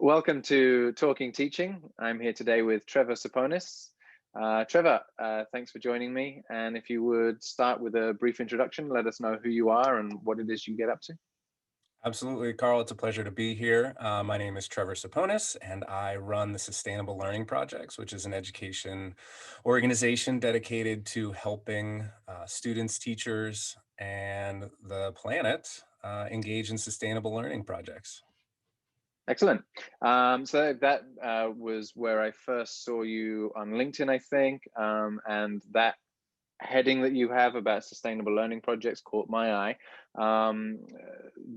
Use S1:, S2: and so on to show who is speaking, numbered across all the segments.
S1: Welcome to Talking Teaching. I'm here today with Trevor Soponis. Trevor, thanks for joining me. And if you would start with a brief introduction, let us know who you are and what it is you get up to.
S2: Absolutely, Carl. It's a pleasure to be here. My name is Trevor Soponis, and I run the Sustainable Learning Projects, which is an education organization dedicated to helping students, teachers, and the planet engage in sustainable learning projects.
S1: Excellent. So that was where I first saw you on LinkedIn, I think, and that heading that you have about sustainable learning projects caught my eye.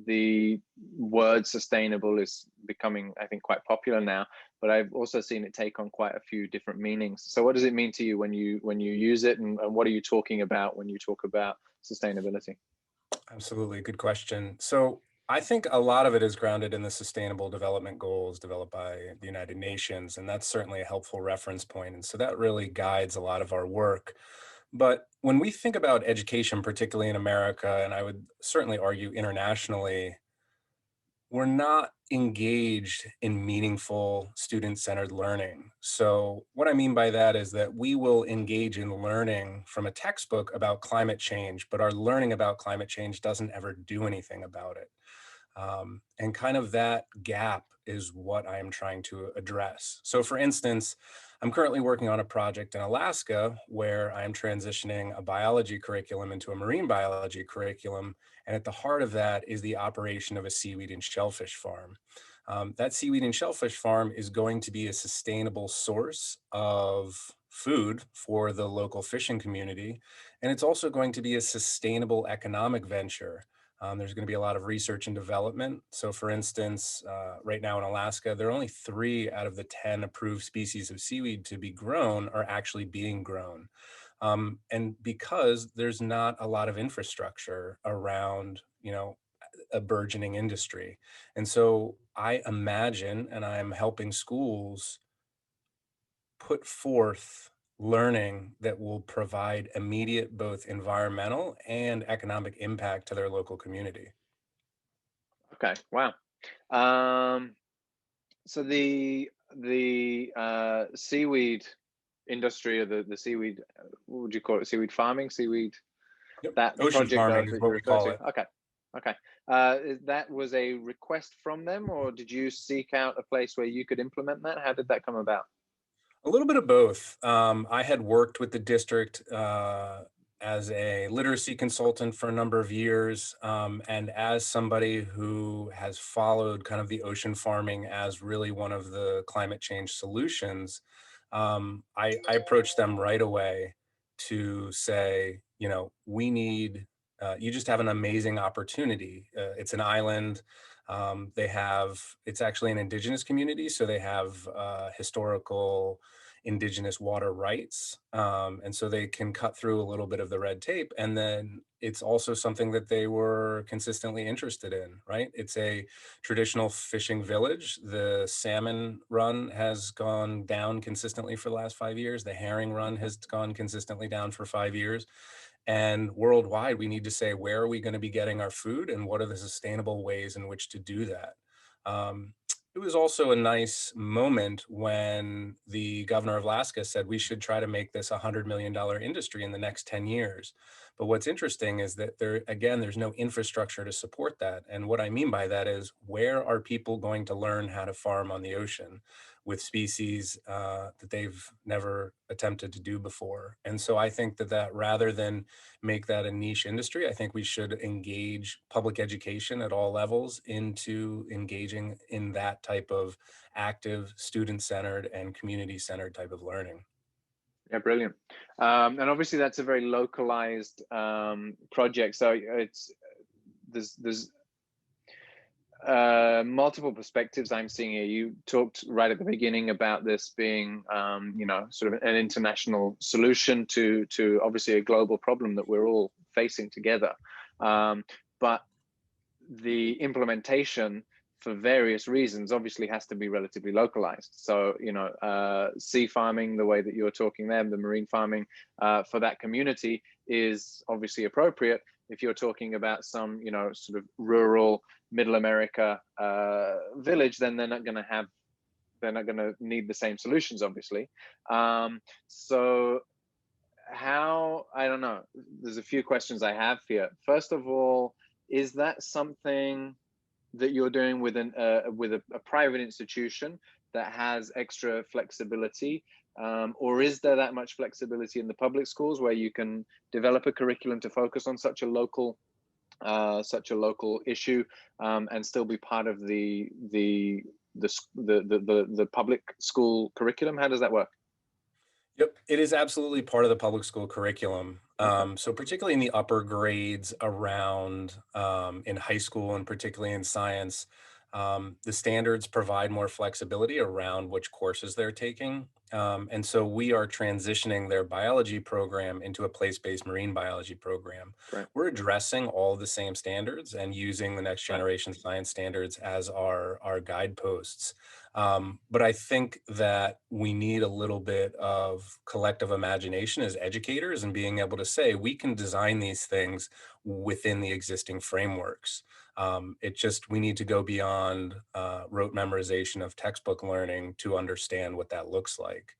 S1: The word sustainable is becoming, I think, quite popular now, but I've also seen it take on quite a few different meanings. So what does it mean to you when you use it, and what are you talking about when you talk about sustainability?
S2: Absolutely, good question. So I think a lot of it is grounded in the Sustainable Development Goals developed by the United Nations, and that's certainly a helpful reference point. And so that really guides a lot of our work. But when we think about education, particularly in America, and I would certainly argue internationally, we're not engaged in meaningful student-centered learning. So what I mean by that is that we will engage in learning from a textbook about climate change, but our learning about climate change doesn't ever do anything about it. And kind of that gap is what I am trying to address. So for instance, I'm currently working on a project in Alaska where I'm transitioning a biology curriculum into a marine biology curriculum. And at the heart of that is the operation of a seaweed and shellfish farm. That seaweed and shellfish farm is going to be a sustainable source of food for the local fishing community. And it's also going to be a sustainable economic venture. There's going to be a lot of research and development. So for instance, right now in Alaska, there are only 3 out of the 10 approved species of seaweed to be grown are actually being grown. And because there's not a lot of infrastructure around, a burgeoning industry. And so I imagine, and I'm helping schools put forth learning that will provide immediate both environmental and economic impact to their local community.
S1: Okay, wow. Um, so the seaweed industry, or the seaweed, what would you call it? Seaweed farming, seaweed,
S2: Yep.
S1: that
S2: Ocean
S1: project
S2: farming is
S1: that you
S2: what we
S1: refer
S2: call
S1: to.
S2: it.
S1: Okay, okay. That was a request from them, or did you seek out a place where you could implement that? How did that come about?
S2: A little bit of both. I had worked with the district as a literacy consultant for a number of years, and as somebody who has followed kind of the ocean farming as really one of the climate change solutions, I approached them right away to say, we need, you just have an amazing opportunity. It's an island. It's actually an indigenous community, so they have historical indigenous water rights. And so they can cut through a little bit of the red tape. And then it's also something that they were consistently interested in, right? It's a traditional fishing village. The salmon run has gone down consistently for the last 5 years. The herring run has gone consistently down for 5 years. And worldwide, we need to say, where are we going to be getting our food and what are the sustainable ways in which to do that? Um, it was also a nice moment when the governor of Alaska said we should try to make this a $100 million industry in the next 10 years. But what's interesting is that there's no infrastructure to support that. And what I mean by that is, where are people going to learn how to farm on the ocean with species that they've never attempted to do before? And so I think that rather than make that a niche industry, I think we should engage public education at all levels into engaging in that type of active, student-centered and community-centered type of learning.
S1: Yeah, brilliant. And obviously, that's a very localized project. So there's multiple perspectives I'm seeing here. You talked right at the beginning about this being, sort of an international solution to obviously a global problem that we're all facing together. But the implementation, for various reasons, obviously has to be relatively localized. So, sea farming, the way that you're talking there, the marine farming for that community is obviously appropriate. if you're talking about some, you know, sort of rural middle America village, then they're not going to need the same solutions, obviously. So how, I don't know, there's a few questions I have here. First of all, is that something that you're doing with a private institution that has extra flexibility, or is there that much flexibility in the public schools where you can develop a curriculum to focus on such a local issue, and still be part of the public school curriculum? How does that work?
S2: Yep, it is absolutely part of the public school curriculum.
S1: Okay.
S2: So particularly in the upper grades around in high school and particularly in science, the standards provide more flexibility around which courses they're taking. And so we are transitioning their biology program into a place-based marine biology program.
S1: Great.
S2: We're addressing all the same standards and using the next
S1: Right.
S2: generation science standards as our guideposts. But I think that we need a little bit of collective imagination as educators and being able to say we can design these things within the existing frameworks. We need to go beyond rote memorization of textbook learning to understand what that looks like.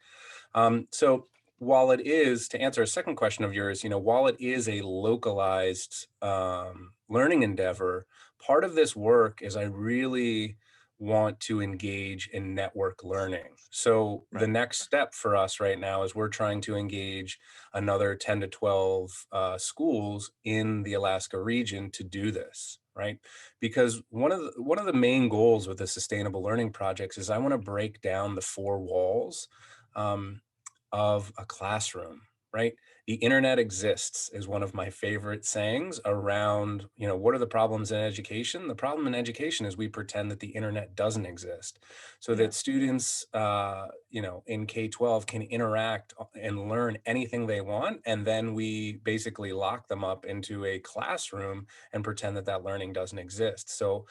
S2: So while it is, to answer a second question of yours, while it is a localized learning endeavor, part of this work is I really want to engage in network learning. So the
S1: Right.
S2: next step for us right now is we're trying to engage another 10 to 12 schools in the Alaska region to do this, right? Because one of the main goals with the sustainable learning projects is I want to break down the four walls um, of a classroom, right? The internet exists is one of my favorite sayings around, what are the problems in education? The problem in education is we pretend that the internet doesn't exist so
S1: Yeah.
S2: that students, in K-12 can interact and learn anything they want. And then we basically lock them up into a classroom and pretend that that learning doesn't exist. So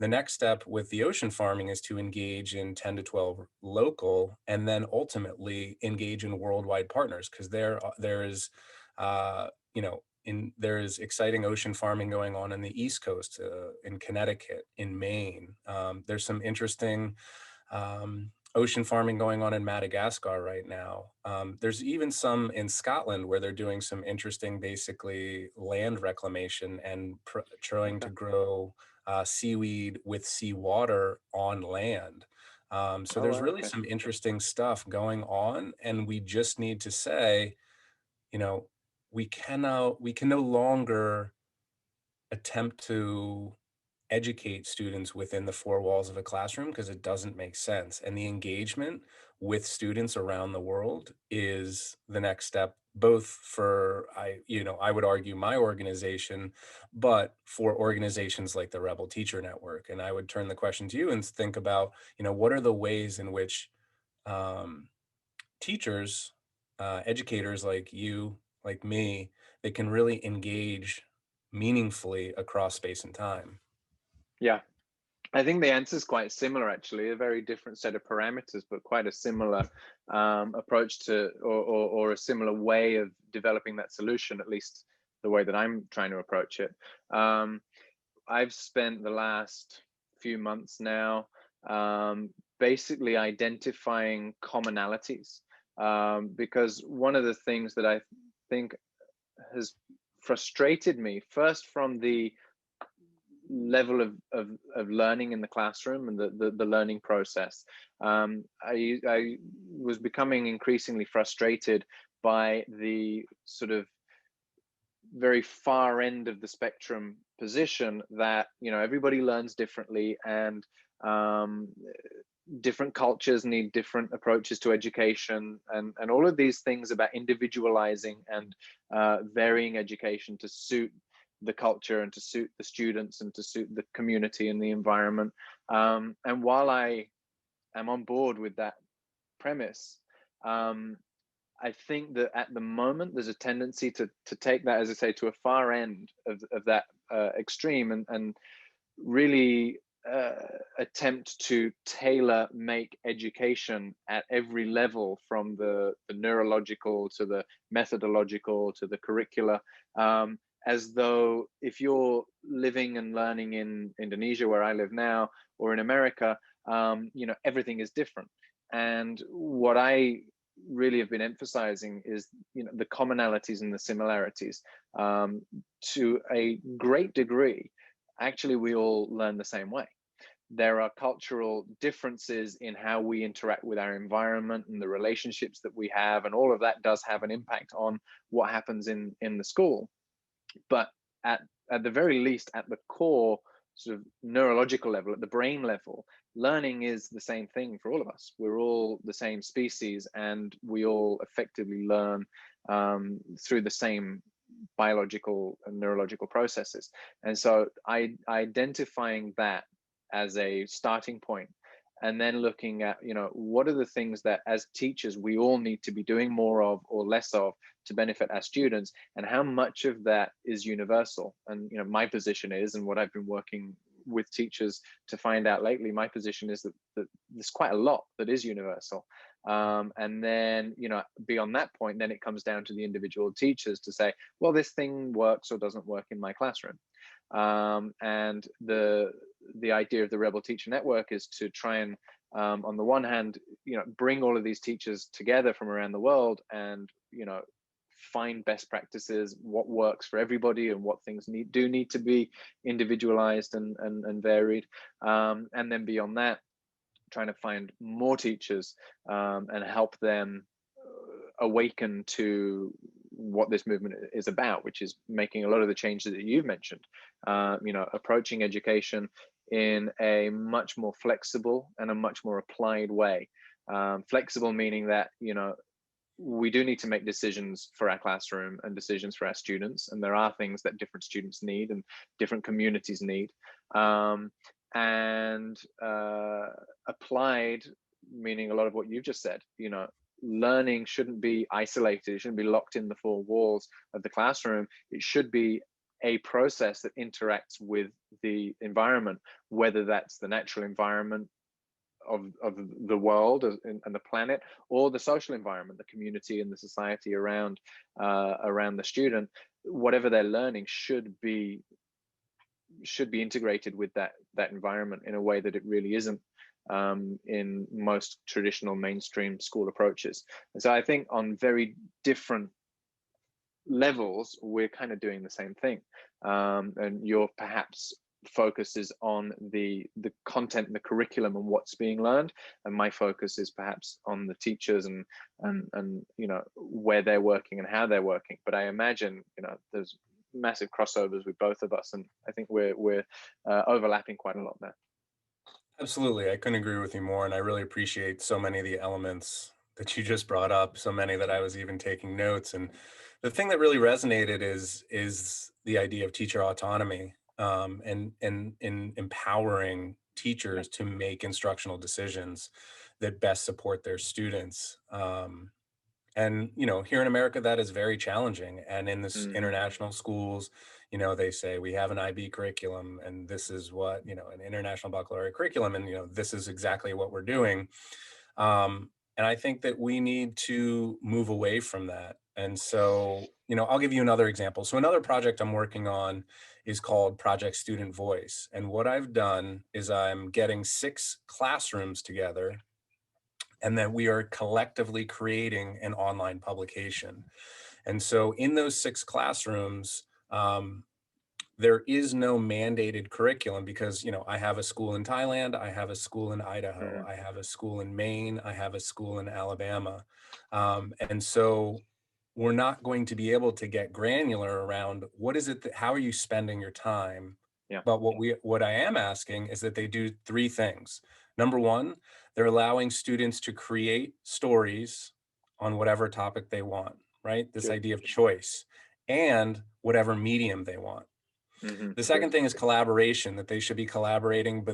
S2: the next step with the ocean farming is to engage in 10 to 12 local and then ultimately engage in worldwide partners, because there is there is exciting ocean farming going on in the East Coast, in Connecticut, in Maine. There's some interesting ocean farming going on in Madagascar right now. There's even some in Scotland where they're doing some interesting, basically land reclamation and trying
S1: Okay.
S2: to grow seaweed with seawater on land. So
S1: Oh,
S2: there's
S1: wow.
S2: really
S1: Okay.
S2: some interesting stuff going on, and we just need to say, you know, we can no longer attempt to educate students within the four walls of a classroom because it doesn't make sense. And the engagement with students around the world is the next step, both for I would argue my organization, but for organizations like the Rebel Teacher Network. And I would turn the question to you and think about, what are the ways in which um, teachers, educators like you, like me, they can really engage meaningfully across space and time.
S1: Yeah. I think the answer is quite similar, actually, a very different set of parameters, but quite a similar approach to, or a similar way of developing that solution, at least the way that I'm trying to approach it. I've spent the last few months now basically identifying commonalities, because one of the things that I think has frustrated me, first from the level of learning in the classroom and the learning process. I was becoming increasingly frustrated by the sort of very far end of the spectrum position that, everybody learns differently, and different cultures need different approaches to education, and all of these things about individualizing and varying education to suit the culture and to suit the students and to suit the community and the environment. And while I am on board with that premise, I think that at the moment there's a tendency to take that, as I say, to a far end of that extreme, and really attempt to tailor make education at every level, from the neurological to the methodological to the curricula, as though if you're living and learning in Indonesia, where I live now, or in America, everything is different. And what I really have been emphasizing is, the commonalities and the similarities. To a great degree, actually, we all learn the same way. There are cultural differences in how we interact with our environment and the relationships that we have, and all of that does have an impact on what happens in the school. But at the very least, at the core sort of neurological level, at the brain level, learning is the same thing for all of us. We're all the same species, and we all effectively learn through the same biological and neurological processes. And so identifying that as a starting point, and then looking at, what are the things that as teachers we all need to be doing more of or less of to benefit our students, and how much of that is universal. And my position is, and what I've been working with teachers to find out lately, my position is that there's quite a lot that is universal. And then, beyond that point, then it comes down to the individual teachers to say, well, this thing works or doesn't work in my classroom. And the idea of the Rebel Teacher Network is to try and, on the one hand, bring all of these teachers together from around the world, and find best practices, what works for everybody, and what things do need to be individualized and varied. And then beyond that, trying to find more teachers and help them awaken to what this movement is about, which is making a lot of the changes that you've mentioned. Approaching education in a much more flexible and a much more applied way. Flexible meaning that we do need to make decisions for our classroom and decisions for our students, and there are things that different students need and different communities need. And applied meaning a lot of what you've just said. Learning shouldn't be isolated. It shouldn't be locked in the four walls of the classroom. It should be a process that interacts with the environment, whether that's the natural environment of the world and the planet, or the social environment, the community and the society around the student. Whatever they're learning should be integrated with that environment in a way that it really isn't in most traditional mainstream school approaches. And so I think on very different levels, we're kind of doing the same thing. And your perhaps focus is on the content and the curriculum and what's being learned, and my focus is perhaps on the teachers and where they're working and how they're working. But I imagine there's massive crossovers with both of us, and I think we're overlapping quite a lot there.
S2: Absolutely. I couldn't agree with you more. And I really appreciate so many of the elements that you just brought up, so many that I was even taking notes. And the thing that really resonated is the idea of teacher autonomy, and in empowering teachers to make instructional decisions that best support their students. And here in America, that is very challenging. And in this international schools, they say we have an IB curriculum, and this is what an international baccalaureate curriculum, and this is exactly what we're doing. And I think that we need to move away from that. And so, I'll give you another example. So another project I'm working on is called Project Student Voice. And what I've done is I'm getting 6 classrooms together, and that we are collectively creating an online publication. And so in those 6 classrooms, there is no mandated curriculum because, I have a school in Thailand, I have a school in Idaho, I have a school in Maine, I have a school in Alabama. And so we're not going to be able to get granular around how are you spending your time?
S1: Yeah.
S2: But what I am asking is that they do 3 things. Number one, they're allowing students to create stories on whatever topic they want, right? This idea of choice, and whatever medium they want. The second thing is collaboration, that they should be collaborating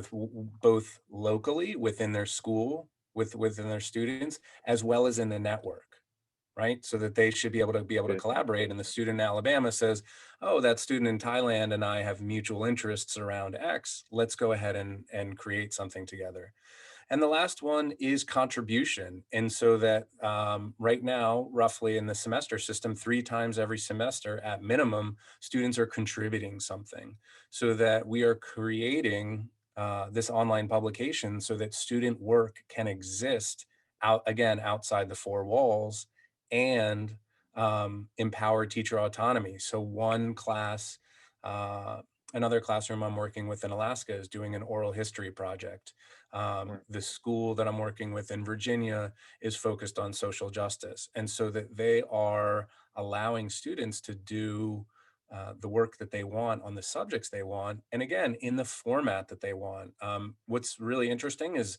S2: both locally within their school, within their students, as well as in the network, right? So that they should be able to collaborate. And the student in Alabama says, oh, that student in Thailand and I have mutual interests around X. Let's go ahead and create something together. And the last one is contribution. And so that right now, roughly in the semester system, 3 times every semester at minimum, students are contributing something, so that we are creating this online publication so that student work can exist outside the 4 walls, and empower teacher autonomy. So one class, uh, another classroom I'm working with in Alaska is doing an oral history project.
S1: Right.
S2: The school that I'm working with in Virginia is focused on social justice. And so that they are allowing students to do the work that they want on the subjects they want. And again, in the format that they want. What's really interesting is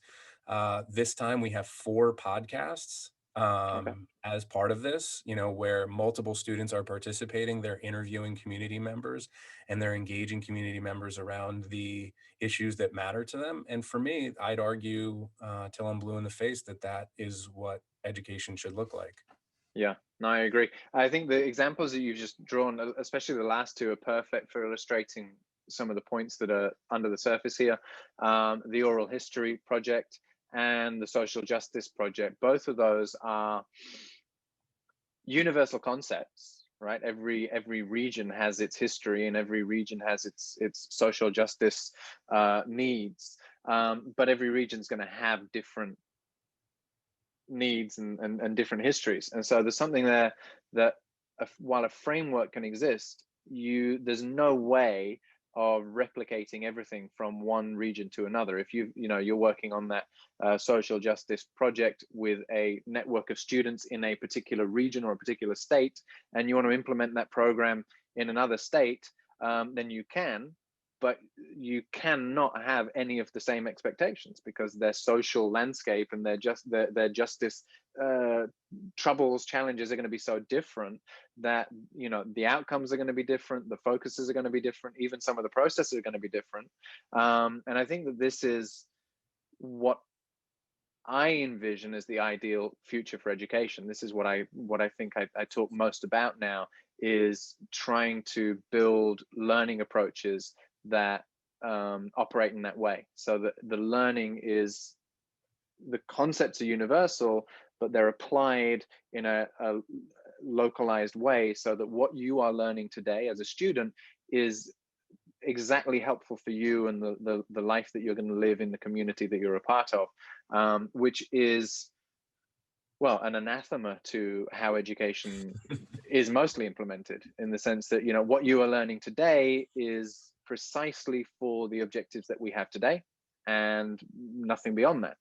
S2: this time we have 4 podcasts
S1: Okay.
S2: as part of this, where multiple students are participating. They're interviewing community members, and they're engaging community members around the issues that matter to them. And for me, I'd argue till I'm blue in the face that that is what education should look like.
S1: Yeah, no, I agree. I think the examples that you've just drawn, especially the last two, are perfect for illustrating some of the points that are under the surface here. The oral history project and the social justice project, both of those are universal concepts, right? Every region has its history, and every region has its social justice needs. But every region is going to have different needs and different histories. And so there's something there that while a framework can exist, there's no way of replicating everything from one region to another. If you're working on that social justice project with a network of students in a particular region or a particular state, and you want to implement that program in another state, then you can, but you cannot have any of the same expectations, because their social landscape and their justice troubles, challenges are going to be so different that the outcomes are going to be different, the focuses are going to be different, even some of the processes are going to be different. And I think that this is what I envision as the ideal future for education. This is what I think I talk most about now, is trying to build learning approaches that operate in that way, so that the learning is, the concepts are universal, but they're applied in a localized way, so that what you are learning today as a student is exactly helpful for you and the life that you're going to live in the community that you're a part of, which is, well, an anathema to how education is mostly implemented, in the sense that what you are learning today is precisely for the objectives that we have today, and nothing beyond that.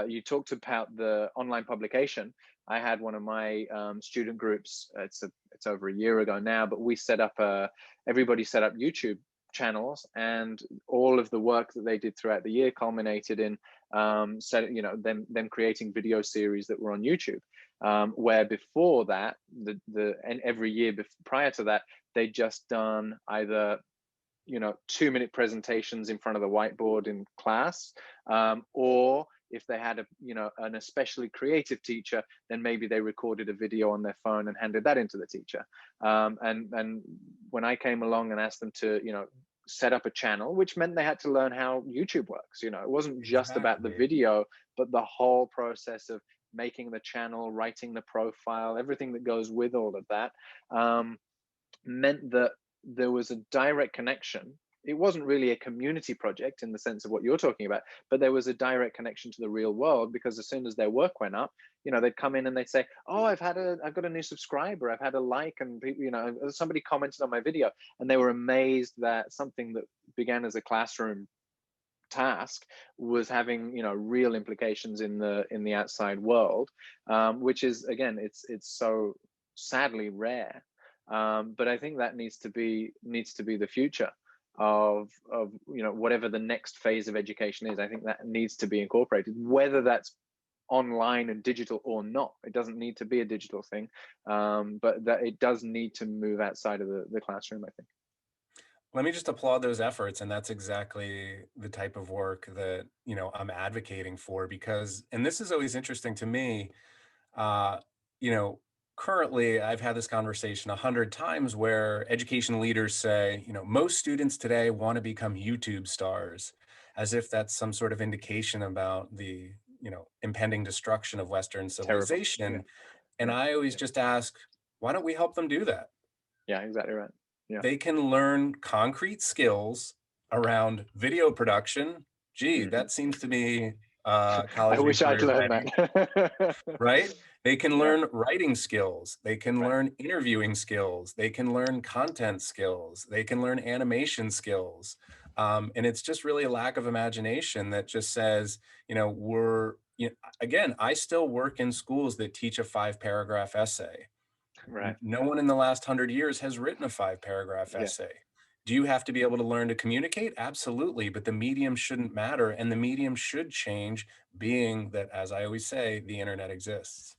S1: You talked about the online publication. I had one of my student groups. It's over a year ago now, but we set up everybody set up YouTube channels, and all of the work that they did throughout the year culminated in them creating video series that were on YouTube. Where before that, and every year prior to that, they'd just done either 2-minute presentations in front of the whiteboard in class, or if they had an especially creative teacher, then maybe they recorded a video on their phone and handed that into the teacher. And when I came along and asked them to set up a channel, which meant they had to learn how YouTube works. It wasn't just about the
S2: Exactly.
S1: video, but the whole process of making the channel, writing the profile, everything that goes with all of that, meant that there was a direct connection. It wasn't really a community project in the sense of what you're talking about, but there was a direct connection to the real world, because as soon as their work went up, they'd come in and they'd say, "Oh, I've got a new subscriber, I've had a like, and somebody commented on my video," and they were amazed that something that began as a classroom task was having real implications in the outside world, which is, again, it's so sadly rare. But I think that needs to be the future of whatever the next phase of education is. I think that needs to be incorporated, whether that's online and digital or not. It doesn't need to be a digital thing, but that it does need to move outside of the classroom, I think.
S2: Let me just applaud those efforts, and that's exactly the type of work that, I'm advocating for. Because, and this is always interesting to me, uh, you know, currently I've had this conversation 100 times where education leaders say, most students today want to become YouTube stars. as if that's some sort of indication about the, impending destruction of Western
S1: Terrible. Yeah.
S2: civilization. And
S1: Yeah.
S2: I always just ask, why don't we help them do that?
S1: Yeah. Exactly right. Yeah.
S2: They can learn concrete skills around video production. Gee,
S1: Hmm.
S2: that seems to be
S1: I
S2: college and
S1: wish I'd
S2: career
S1: learned
S2: planning,
S1: that.
S2: right? They can
S1: Yeah.
S2: learn writing skills. They can
S1: Right.
S2: learn interviewing skills. They can learn content skills. They can learn animation skills. And it's just really a lack of imagination that just says, again, I still work in schools that teach a 5-paragraph essay.
S1: Right.
S2: No one in the last 100 years has written a 5-paragraph
S1: Yeah.
S2: essay. Do you have to be able to learn to communicate? Absolutely, but the medium shouldn't matter, and the medium should change, being that, as I always say, the internet exists.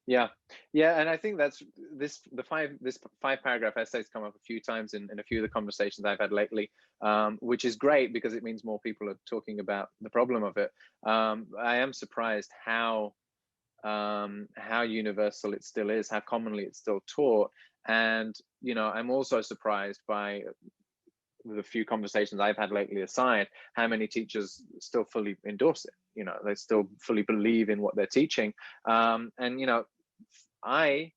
S1: Yeah, yeah, and I think that's this 5 paragraph essay's come up a few times in a few of the conversations I've had lately, which is great because it means more people are talking about the problem of it. I am surprised how universal it still is, how commonly it's still taught, and I'm also surprised by the few conversations I've had lately aside, how many teachers still fully endorse it. They still fully believe in what they're teaching, and I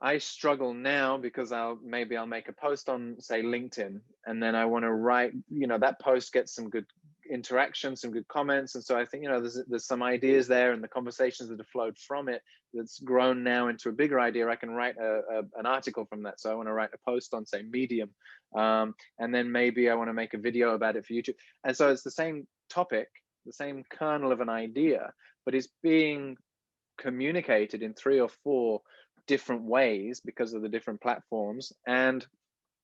S1: I struggle now because I'll make a post on, say, LinkedIn, and then I want to write, that post gets some good interaction, some good comments, and so I think there's some ideas there, and the conversations that have flowed from it that's grown now into a bigger idea. I can write an article from that. So I want to write a post on, say, Medium, and then maybe I want to make a video about it for YouTube. And so it's the same topic, the same kernel of an idea, but it's being communicated in 3 or 4 different ways because of the different platforms. And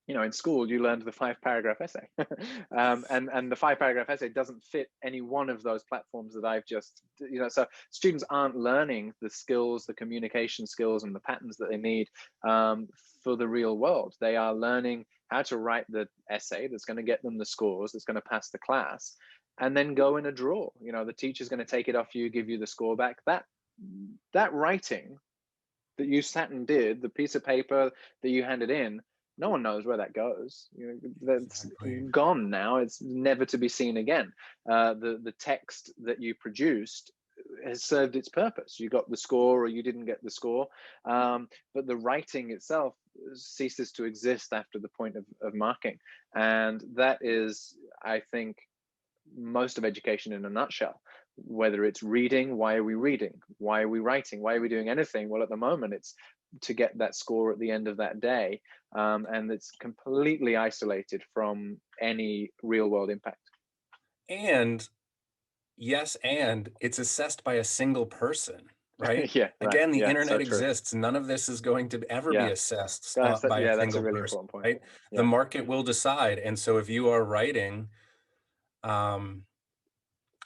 S1: in school you learned the 5-paragraph essay, and the 5-paragraph essay doesn't fit any one of those platforms that I've just, so students aren't learning the skills, the communication skills and the patterns that they need for the real world. They are learning how to write the essay that's going to get them the scores, that's going to pass the class, and then go in a drawer. The teacher's going to take it off you, give you the score back. That writing that you sat and did, the piece of paper that you handed in, no one knows where that goes. That's
S2: Exactly.
S1: gone now. It's never to be seen again. The text that you produced has served its purpose. You got the score or you didn't get the score, but the writing itself ceases to exist after the point of marking. And that is, I think, most of education in a nutshell. Whether it's reading, why are we reading? Why are we writing? Why are we doing anything? Well, at the moment, it's to get that score at the end of that day, and it's completely isolated from any real world impact.
S2: And yes, and it's assessed by a single person, right?
S1: Yeah, right.
S2: Again, the
S1: Yeah, so
S2: internet
S1: true.
S2: exists. None of this is going to ever be
S1: Yeah,
S2: assessed by a
S1: yeah, that's a
S2: single
S1: really
S2: person,
S1: important point.
S2: right? The
S1: Yeah,
S2: market will decide. And so if you are writing um,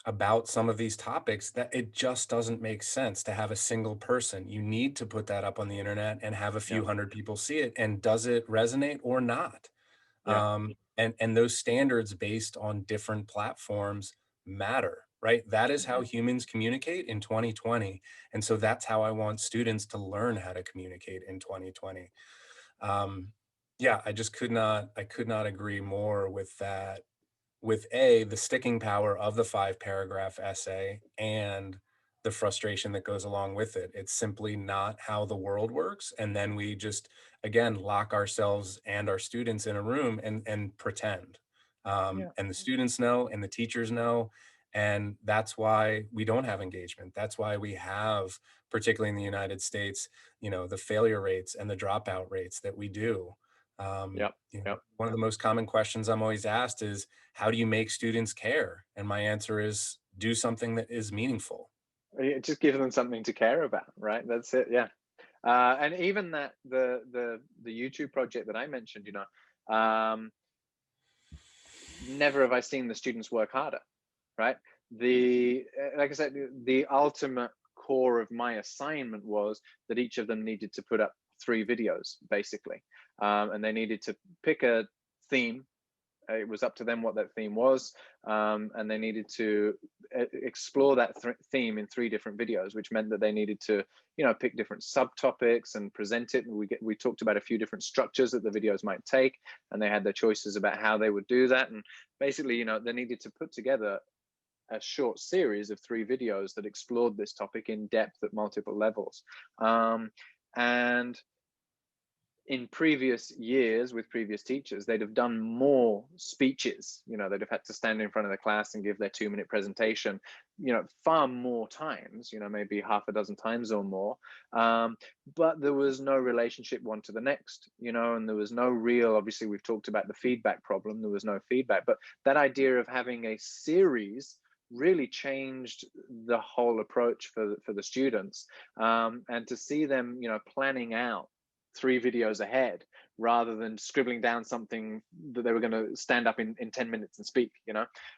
S2: about some of these topics, that it just doesn't make sense to have a single person. You need to put that up on the internet and have a
S1: yeah,
S2: few hundred people see it. And does it resonate or not?
S1: yeah,
S2: And those standards based on different platforms matter, right? That is how
S1: mhm,
S2: humans communicate in 2020. And so that's how I want students to learn how to communicate in 2020. Um, yeah, I could not agree more with that, with the sticking power of the 5-paragraph essay and the frustration that goes along with it. It's simply not how the world works. And then we just, again, lock ourselves and our students in a room and pretend.
S1: yeah,
S2: And the students know and the teachers know. And that's why we don't have engagement. That's why we have, particularly in the United States, the failure rates and the dropout rates that we do.
S1: yeah, yeah.
S2: One of the most common questions I'm always asked is, how do you make students care? And my answer is, do something that is meaningful.
S1: Just give them something to care about, right? That's it. Yeah. And even that the YouTube project that I mentioned, never have I seen the students work harder, right? Like I said, the ultimate core of my assignment was that each of them needed to put up 3 videos, basically, and they needed to pick a theme it was up to them what that theme was, and they needed to explore that theme in 3 different videos, which meant that they needed to, pick different subtopics and present it. And we talked about a few different structures that the videos might take, and they had their choices about how they would do that. And basically, they needed to put together a short series of 3 videos that explored this topic in depth at multiple levels. And in previous years with previous teachers, they'd have done more speeches. They'd have had to stand in front of the class and give their 2-minute presentation, far more times, maybe half a dozen times or more. But there was no relationship one to the next, and there was no real, obviously we've talked about the feedback problem, there was no feedback, but that idea of having a series really changed the whole approach for the students. And to see them, planning out 3 videos ahead rather than scribbling down something that they were going to stand up in 10 minutes and speak,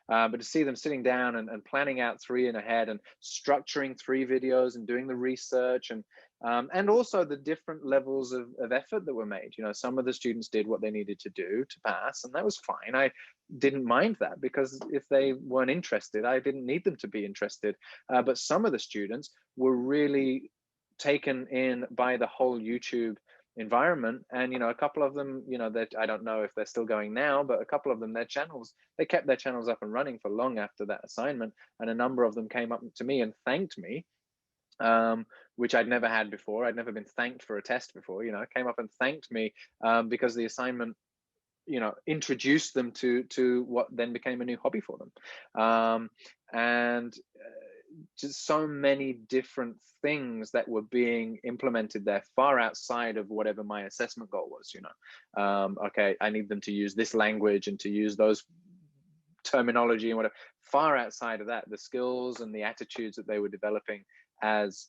S1: but to see them sitting down and planning out 3 in ahead and structuring 3 videos and doing the research, and also the different levels of effort that were made. Some of the students did what they needed to do to pass, and that was fine. I didn't mind that, because if they weren't interested, I didn't need them to be interested. But some of the students were really taken in by the whole YouTube environment, and a couple of them, that I don't know if they're still going now, but a couple of them, they kept their channels up and running for long after that assignment, and a number of them came up to me and thanked me, which I'd never had before. I'd never been thanked for a test before. Came up and thanked me, because the assignment introduced them to what then became a new hobby for them. And just so many different things that were being implemented there, far outside of whatever my assessment goal was. Okay, I need them to use this language and to use those terminology and whatever. Far outside of that, the skills and the attitudes that they were developing as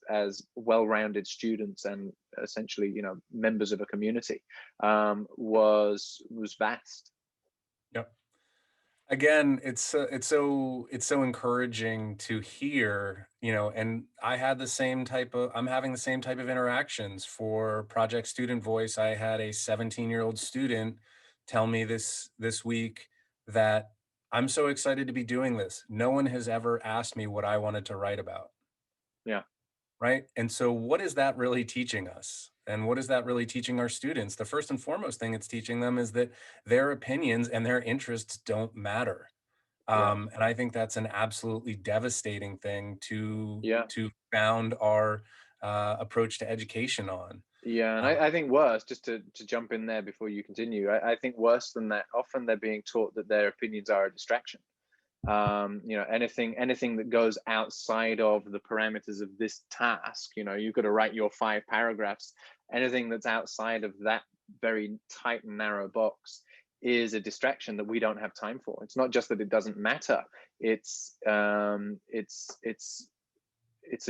S1: well-rounded students and essentially members of a community, was vast.
S2: Yep. Again, it's so encouraging to hear, and I'm having the same type of interactions for Project Student Voice. I had a 17-year-old student tell me this week that I'm so excited to be doing this. No one has ever asked me what I wanted to write about.
S1: Yeah.
S2: Right. And so what is that really teaching us? And what is that really teaching our students? The first and foremost thing it's teaching them is that their opinions and their interests don't matter.
S1: Yeah.
S2: And I think that's an absolutely devastating thing
S1: Yeah.
S2: to found our approach to education on.
S1: Yeah, and
S2: Uh,
S1: I think worse, just to jump in there before you continue, I think worse than that, often they're being taught that their opinions are a distraction. Anything that goes outside of the parameters of this task, you've got to write your 5 paragraphs. Anything that's outside of that very tight and narrow box is a distraction that we don't have time for. It's not just that it doesn't matter, it's a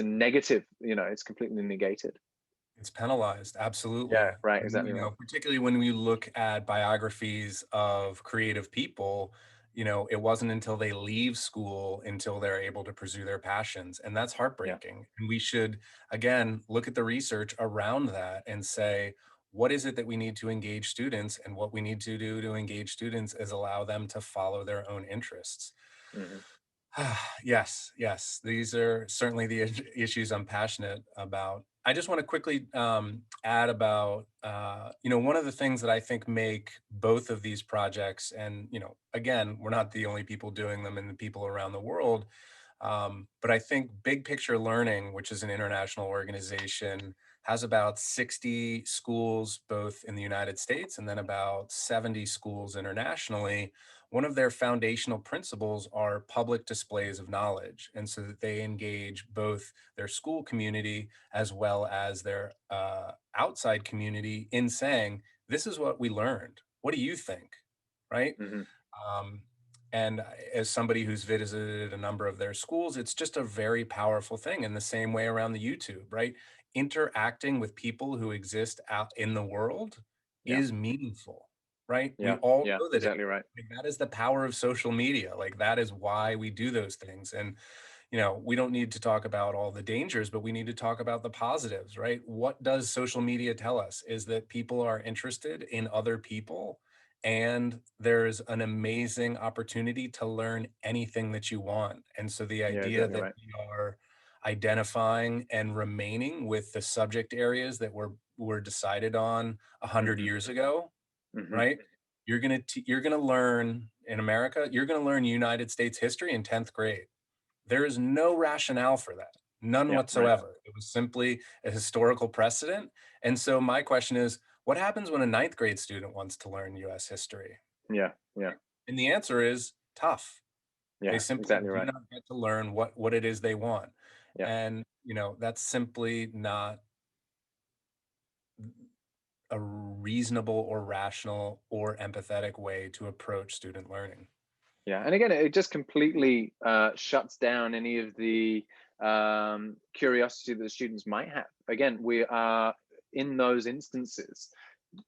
S1: negative, it's completely negated.
S2: It's penalized,
S1: Yeah,
S2: absolutely.
S1: right,
S2: And,
S1: exactly right.
S2: particularly when we look at biographies of creative people, it wasn't until they leave school until they're able to pursue their passions. And that's
S1: Yeah.
S2: heartbreaking. And we should, again, look at the research around that and say, what is it that we need to engage students? And what we need to do to engage students is allow them to follow their own interests.
S1: Hmm.
S2: Yes, yes. These are certainly the issues I'm passionate about. I just want to quickly add about, one of the things that I think make both of these projects, and, again, we're not the only people doing them and the people around the world, but I think Big Picture Learning, which is an international organization, has about 60 schools, both in the United States and then about 70 schools internationally. One of their foundational principles are public displays of knowledge. And so that they engage both their school community as well as their outside community in saying, this is what we learned. What do you think? Right?
S1: Hmm.
S2: Um, and as somebody who's visited a number of their schools, it's just a very powerful thing. In the same way around the YouTube, right? Interacting with people who exist out in the world
S1: Yeah.
S2: is meaningful, right? We
S1: Yeah.
S2: all
S1: Yeah.
S2: know that
S1: Exactly right.
S2: that is the power of social media. Like that is why we do those things. And, we don't need to talk about all the dangers, but we need to talk about the positives, right? What does social media tell us is that people are interested in other people and there's an amazing opportunity to learn anything that you want. And so the
S1: Yeah,
S2: idea
S1: exactly
S2: that
S1: right.
S2: we are identifying and remaining with the subject areas that were decided on 100
S1: Hmm.
S2: years ago,
S1: Hmm.
S2: right? You're gonna learn in America, you're gonna learn United States history in 10th grade. There is no rationale for that, none
S1: Yeah, right.
S2: whatsoever. It was simply a historical precedent. And so my question is, what happens when a ninth grade student wants to learn US history?
S1: Yeah, yeah,
S2: And the answer is tough. They
S1: yeah,
S2: simply
S1: exactly
S2: do
S1: right.
S2: not get to learn what it is they want.
S1: Yeah.
S2: And, that's simply not a reasonable or rational or empathetic way to approach student learning.
S1: Yeah, and again, it just completely shuts down any of the curiosity that the students might have. Again, we are in those instances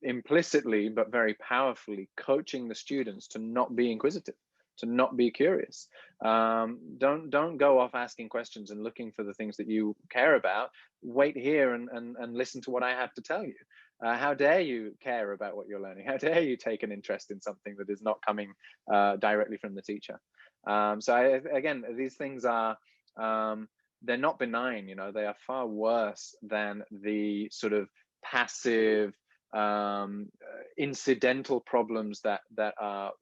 S1: implicitly but very powerfully coaching the students to not be inquisitive, to not be curious. Don't go off asking questions and looking for the things that you care about. Wait here and listen to what I have to tell you. How dare you care about what you're learning? How dare you take an interest in something that is not coming directly from the teacher? Again, these things are they're not benign. They are far worse than the sort of passive incidental problems that are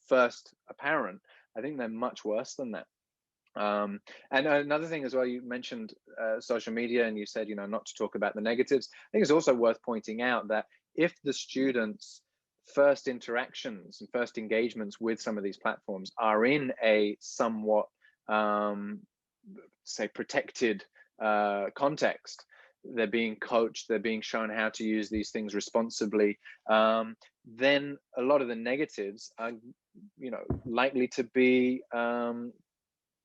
S1: first apparent. I think they're much worse than that. And another thing as well, you mentioned social media, and you said, not to talk about the negatives. I think it's also worth pointing out that if the students' first interactions and first engagements with some of these platforms are in a somewhat, say, protected context, they're being coached, they're being shown how to use these things responsibly, then a lot of the negatives are, likely to be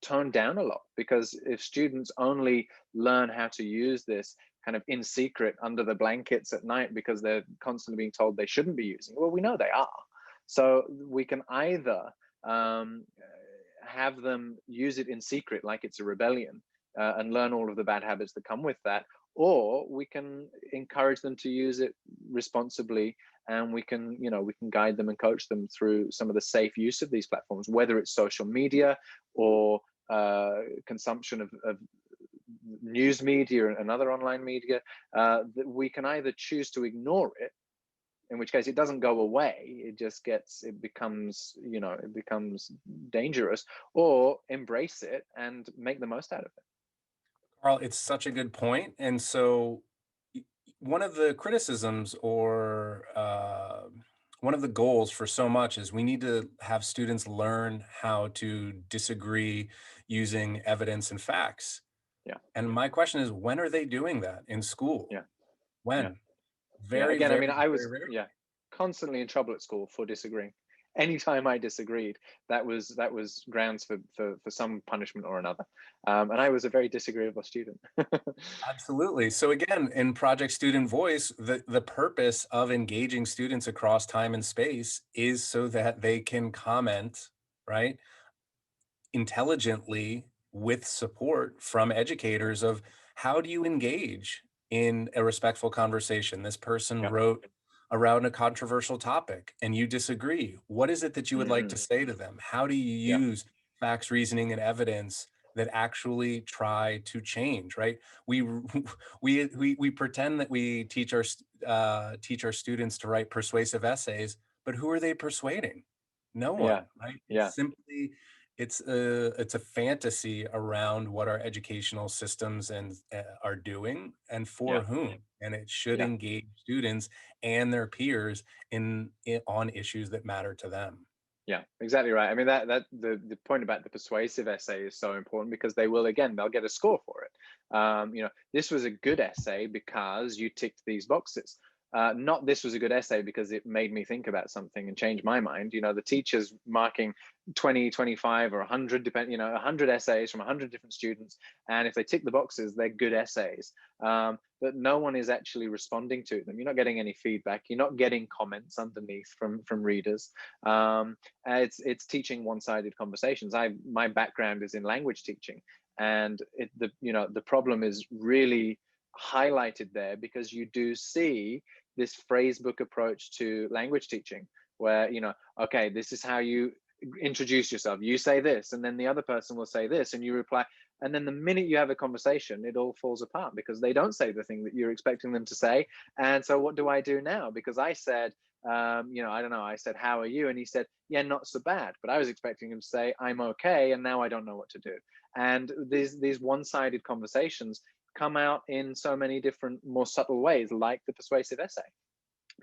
S1: toned down a lot, because if students only learn how to use this kind of in secret under the blankets at night because they're constantly being told they shouldn't be using it, well, we know they are. So we can either um, have them use it in secret like it's a rebellion, and learn all of the bad habits that come with that, or we can encourage them to use it responsibly, and we can guide them and coach them through some of the safe use of these platforms, whether it's social media or consumption of news media and other online media. That we can either choose to ignore it, in which case it doesn't go away, it becomes dangerous, or embrace it and make the most out of it.
S2: Carl, it's such a good point. And so, one of the criticisms or one of the goals for so much is we need to have students learn how to disagree using evidence and facts.
S1: Yeah,
S2: And my question is, when are they doing that in school?
S1: yeah, yeah.
S2: When?
S1: Yeah,
S2: Very,
S1: again, I
S2: very,
S1: mean, I
S2: very
S1: was,
S2: rarely.
S1: yeah, constantly in trouble at school for disagreeing. Anytime I disagreed, that was grounds for some punishment or another. And I was a very disagreeable student.
S2: Absolutely. So again, in Project Student Voice, the purpose of engaging students across time and space is so that they can comment, right, intelligently with support from educators of how do you engage in a respectful conversation. This person
S1: Yeah.
S2: wrote around a controversial topic and you disagree. What is it that you would like
S1: Hmm.
S2: to say to them? How do you
S1: Yeah.
S2: use facts, reasoning, and evidence that actually try to change, right? We we pretend that we teach our students to write persuasive essays, but who are they persuading? No
S1: Yeah.
S2: one, right?
S1: Yeah.
S2: It's a fantasy around what our educational systems and are doing and for
S1: Yeah.
S2: whom, and it should
S1: Yeah.
S2: engage students and their peers on issues that matter to them.
S1: Yeah, exactly right. I mean, that the point about the persuasive essay is so important, because they'll get a score for it. This was a good essay because you ticked these boxes. Not this was a good essay because it made me think about something and change my mind. The teacher's marking 20, 25, or 100, 100 essays from 100 different students. And if they tick the boxes, they're good essays. But no one is actually responding to them. You're not getting any feedback. You're not getting comments underneath from readers. It's teaching one-sided conversations. My background is in language teaching, and the problem is really highlighted there, because you do see this phrase book approach to language teaching, where, okay, this is how you introduce yourself. You say this, and then the other person will say this, and you reply. And then the minute you have a conversation, it all falls apart because they don't say the thing that you're expecting them to say. And so what do I do now? Because I said, I don't know, I said, how are you? And he said, yeah, not so bad. But I was expecting him to say, I'm okay. And now I don't know what to do. And these one-sided conversations come out in so many different, more subtle ways, like the persuasive essay.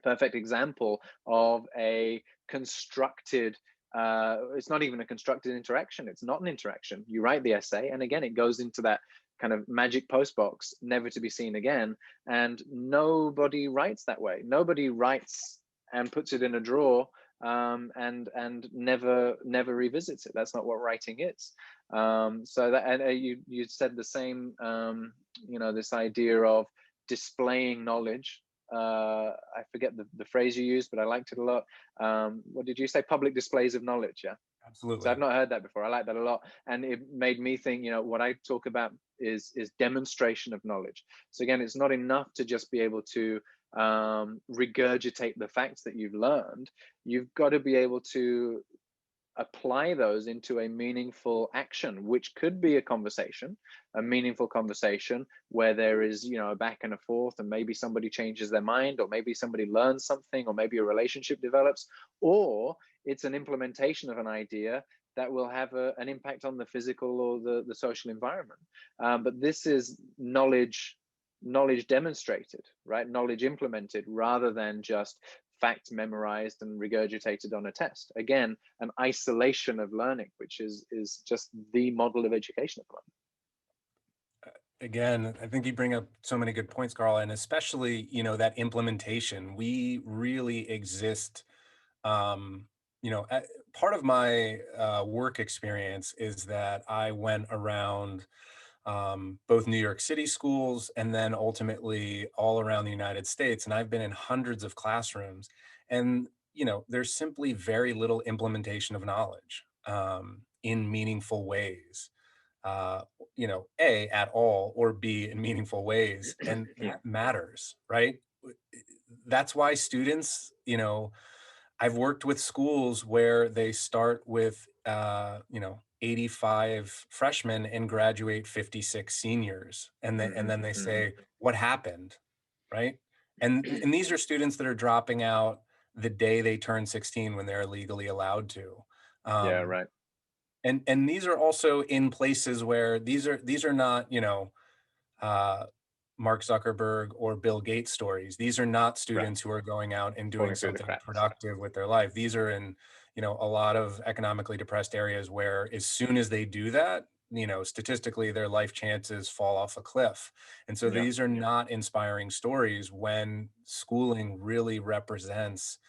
S1: Perfect example of a constructed, it's not even a constructed interaction. It's not an interaction. You write the essay, and again, it goes into that kind of magic post box, never to be seen again. And nobody writes that way. Nobody writes and puts it in a drawer, and never revisits it. That's not what writing is. So that, and you said the same. This idea of displaying knowledge. I forget the phrase you used, but I liked it a lot. What did you say? Public displays of knowledge. Yeah.
S2: Absolutely.
S1: So I've not heard that before. I like that a lot. And it made me think, what I talk about is demonstration of knowledge. So again, it's not enough to just be able to regurgitate the facts that you've learned. You've got to be able to apply those into a meaningful action, which could be a meaningful conversation where there is, a back and a forth, and maybe somebody changes their mind, or maybe somebody learns something, or maybe a relationship develops, or it's an implementation of an idea that will have an impact on the physical or the social environment. But this is knowledge demonstrated, right? Knowledge implemented, rather than just facts memorized and regurgitated on a test. Again, an isolation of learning, which is just the model of education at the moment.
S2: Again, I think you bring up so many good points, Carl, and especially, that implementation. We really exist. Part of my work experience is that I went around both New York City schools and then ultimately all around the United States. And I've been in hundreds of classrooms, and, there's simply very little implementation of knowledge in meaningful ways. uh, A, at all, or B, in meaningful ways. And
S1: Yeah.
S2: that matters, right? That's why students, I've worked with schools where they start with, 85 freshmen and graduate 56 seniors. And then they say, what happened? Right. And these are students that are dropping out the day they turn 16 when they're legally allowed to.
S1: Yeah,
S2: Um,
S1: right.
S2: and these are also in places where these are not, uh, Mark Zuckerberg or Bill Gates stories. These are not
S1: Right.
S2: students who are going out and doing
S1: Falling through the
S2: something
S1: cracks.
S2: productive with their life. These are in, a lot of economically depressed areas where as soon as they do that, statistically their life chances fall off a cliff. And so
S1: Yeah,
S2: these are not inspiring stories when schooling really represents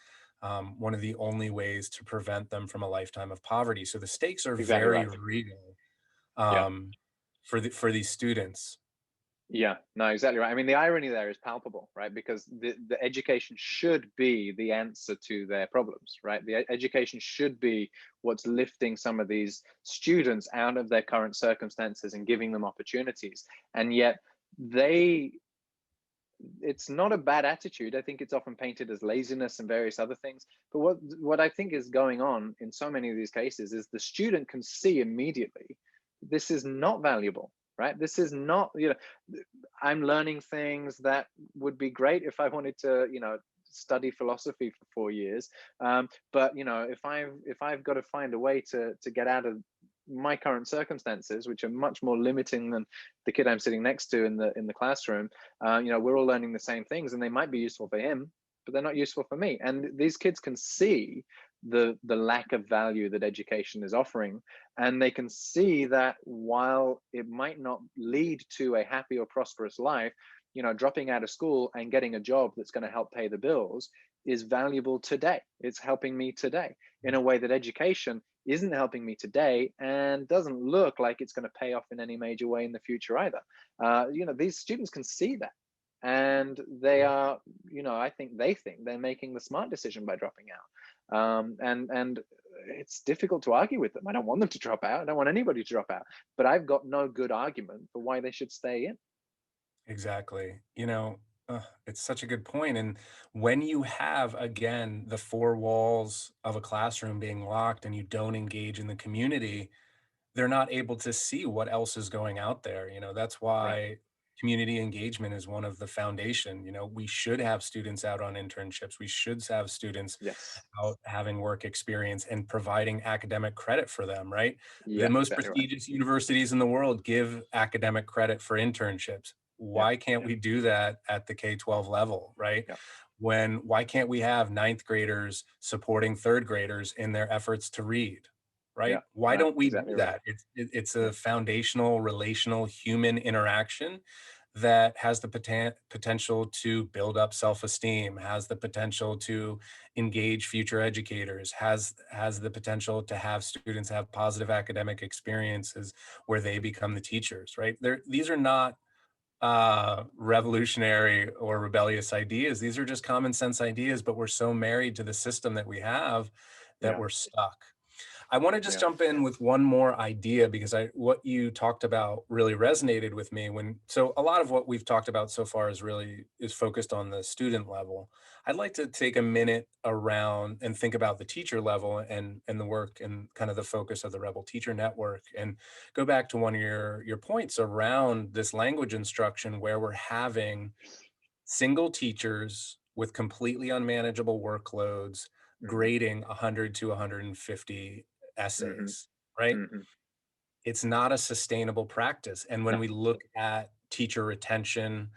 S2: one of the only ways to prevent them from a lifetime of poverty. So the stakes are
S1: exactly
S2: very
S1: right.
S2: real
S1: Yeah.
S2: for these students.
S1: Yeah, no, exactly right. I mean, the irony there is palpable, right? Because the education should be the answer to their problems, right? The education should be what's lifting some of these students out of their current circumstances and giving them opportunities. And yet it's not a bad attitude. I think it's often painted as laziness and various other things. But what I think is going on in so many of these cases is the student can see immediately this is not valuable, right? This is not, I'm learning things that would be great if I wanted to, study philosophy for 4 years. But if I've got to find a way to get out of my current circumstances, which are much more limiting than the kid I'm sitting next to in the classroom, we're all learning the same things, and they might be useful for him, but they're not useful for me. And these kids can see the lack of value that education is offering, and they can see that while it might not lead to a happy or prosperous life, dropping out of school and getting a job that's going to help pay the bills is valuable today. It's helping me today in a way that education isn't helping me today, and doesn't look like it's going to pay off in any major way in the future either. These students can see that, and they are, I think they're making the smart decision by dropping out. And it's difficult to argue with them. I don't want them to drop out. I don't want anybody to drop out. But I've got no good argument for why they should stay in.
S2: Exactly. It's such a good point. And when you have, again, the four walls of a classroom being locked and you don't engage in the community, they're not able to see what else is going out there. That's
S1: Right.
S2: why community engagement is one of the foundation. We should have students out on internships. We should have students
S1: Yes.
S2: out having work experience and providing academic credit for them, right? The
S1: Yeah,
S2: most
S1: exactly right.
S2: prestigious universities in the world give academic credit for internships.
S1: Yeah.
S2: Why can't we do that at the K-12 level, right?
S1: Yeah.
S2: Why can't we have ninth graders supporting third graders in their efforts to read,
S1: Yeah.
S2: right? Why
S1: Right.
S2: don't we
S1: Exactly
S2: do
S1: right.
S2: that? It's
S1: Yeah.
S2: a foundational, relational, human interaction that has the potential to build up self-esteem, has the potential to engage future educators, has the potential to have students have positive academic experiences where they become the teachers, right? These are not revolutionary or rebellious ideas. These are just common sense ideas, but we're so married to the system that we have that
S1: Yeah.
S2: we're stuck. I want to just
S1: Yeah.
S2: jump in with one more idea because what you talked about really resonated with me so a lot of what we've talked about so far is focused on the student level. I'd like to take a minute around and think about the teacher level and the work and kind of the focus of the Rebel Teacher Network and go back to one of your points around this language instruction where we're having single teachers with completely unmanageable workloads
S1: Hmm.
S2: grading 100 to 150
S1: Hmm.
S2: essays, right?
S1: Hmm.
S2: It's not a sustainable practice. And when
S1: No.
S2: we look at teacher retention,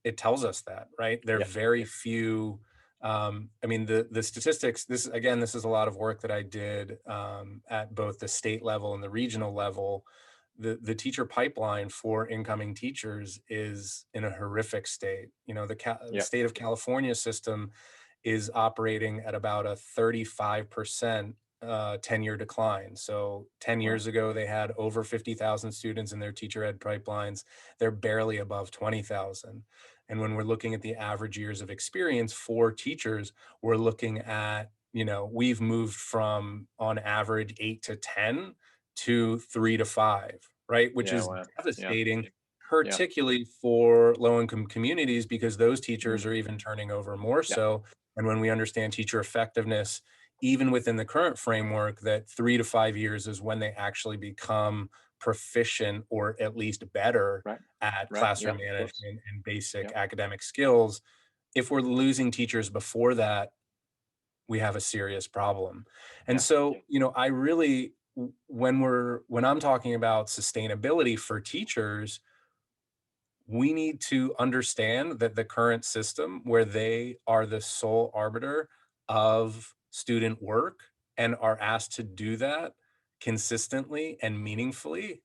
S2: it tells us that, right? There are
S1: Yeah.
S2: very few. I mean, the statistics. This is a lot of work that I did at both the state level and the regional level. The teacher pipeline for incoming teachers is in a horrific state. The
S1: Yeah.
S2: state of California system is operating at about a 35% tenure decline. So 10
S1: Wow.
S2: years ago, they had over 50,000 students in their teacher ed pipelines. They're barely above 20,000. And when we're looking at the average years of experience for teachers, we're looking at, we've moved from on average 8 to 10 to 3 to 5, right? Which
S1: Yeah.
S2: is
S1: Wow. Yeah.
S2: devastating,
S1: Yeah.
S2: particularly for low income communities, because those teachers
S1: Mm.
S2: are even turning over more
S1: Yeah.
S2: so. And when we understand teacher effectiveness, even within the current framework, that 3 to 5 years is when they actually become proficient or at least better
S1: Right.
S2: at
S1: Right. Yeah.
S2: classroom
S1: Of course.
S2: management and basic
S1: Yeah.
S2: academic skills. If we're losing teachers before that, we have a serious problem. And
S1: Yeah.
S2: so, I really, when I'm talking about sustainability for teachers, we need to understand that the current system where they are the sole arbiter of student work and are asked to do that consistently and meaningfully,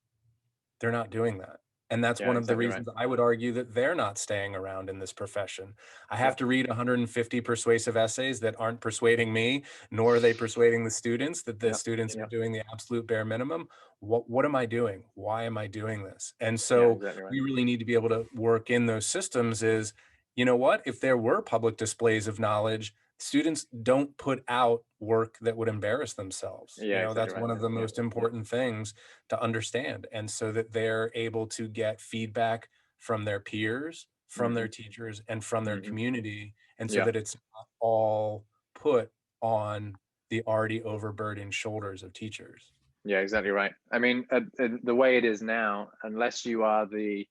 S2: they're not doing that. And that's
S1: Yeah.
S2: one of the
S1: Exactly right.
S2: reasons I would argue that they're not staying around in this profession. I
S1: Yeah.
S2: have to read 150 persuasive essays that aren't persuading me, nor are they persuading the students, that the
S1: Yeah.
S2: students are
S1: Yeah.
S2: doing the absolute bare minimum. What am I doing? Why am I doing this? And
S1: Yeah.
S2: so
S1: Exactly right.
S2: we really need to be able to work in those systems is, what? If there were public displays of knowledge, students don't put out work that would embarrass themselves.
S1: Yeah. Exactly
S2: That's
S1: right.
S2: one of the
S1: Yeah.
S2: most important things to understand, and so that they're able to get feedback from their peers, from
S1: Hmm.
S2: their teachers, and from their
S1: Hmm.
S2: community, and so
S1: Yeah.
S2: that it's not all put on the already overburdened shoulders of teachers.
S1: Yeah. Exactly right. I mean, the way it is now, unless you are the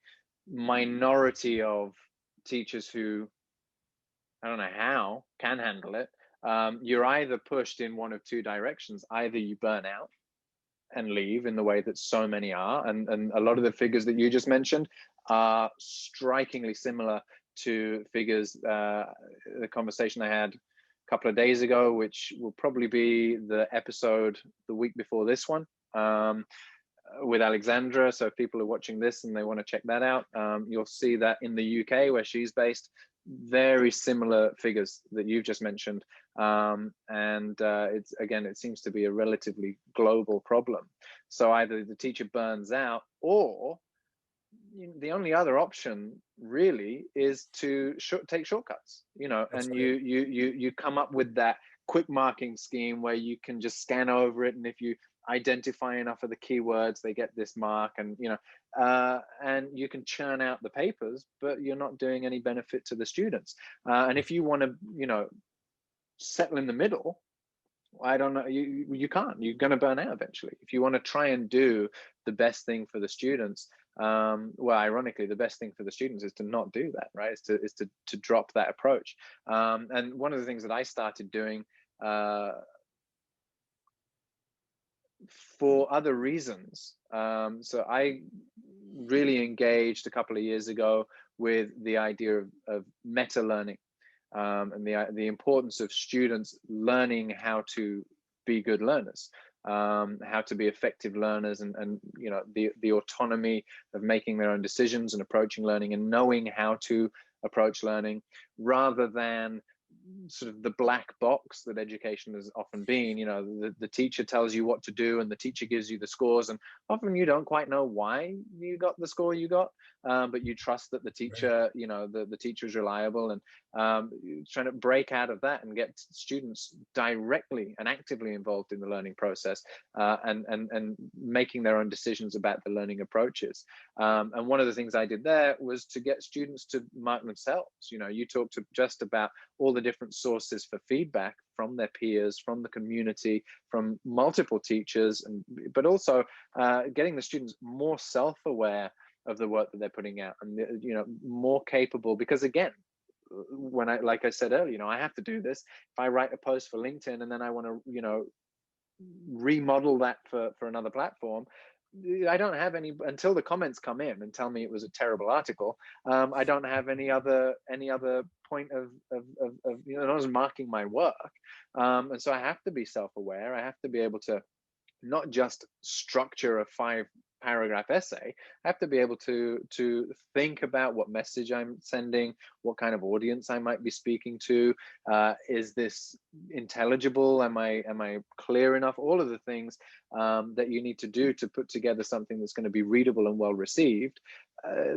S1: minority of teachers who, I don't know how, can handle it, you're either pushed in one of two directions. Either you burn out and leave in the way that so many are, and a lot of the figures that you just mentioned are strikingly similar to figures, the conversation I had a couple of days ago, which will probably be the episode the week before this one, with Alexandra. So if people are watching this and they want to check that out, you'll see that in the UK, where she's based, very similar figures that you've just mentioned. And it's, again, it seems to be a relatively global problem. So either the teacher burns out, or the only other option really is to take shortcuts,
S2: That's
S1: and
S2: right.
S1: you come up with that quick marking scheme where you can just scan over it, and if you identify enough of the keywords, they get this mark, and and you can churn out the papers, but you're not doing any benefit to the students. And if you want to, settle in the middle, I don't know, you can't. You're going to burn out eventually. If you want to try and do the best thing for the students, well, ironically, the best thing for the students is to not do that, right? Is to drop that approach. And one of the things that I started doing, for other reasons. So I really engaged a couple of years ago with the idea of meta learning, and the importance of students learning how to be good learners, how to be effective learners, and the autonomy of making their own decisions and approaching learning and knowing how to approach learning, rather than sort of the black box that education has often been. The teacher tells you what to do, and the teacher gives you the scores, and often you don't quite know why you got the score you got, but you trust that the teacher, the teacher is reliable. And trying to break out of that and get students directly and actively involved in the learning process, and making their own decisions about the learning approaches. And one of the things I did there was to get students to mark themselves. You talked just about all the different sources for feedback from their peers, from the community, from multiple teachers, but also getting the students more self-aware of the work that they're putting out, and more capable. Because again, like I said earlier, I have to do this. If I write a post for LinkedIn and then I want to remodel that for another platform, I don't have any, until the comments come in and tell me it was a terrible article. I don't have any other point of I was marking my work, and so I have to be self-aware. I have to be able to not just structure a 5-paragraph essay. I have to be able to think about what message I'm sending, what kind of audience I might be speaking to. Is this intelligible? Am I clear enough? All of the things that you need to do to put together something that's going to be readable and well received.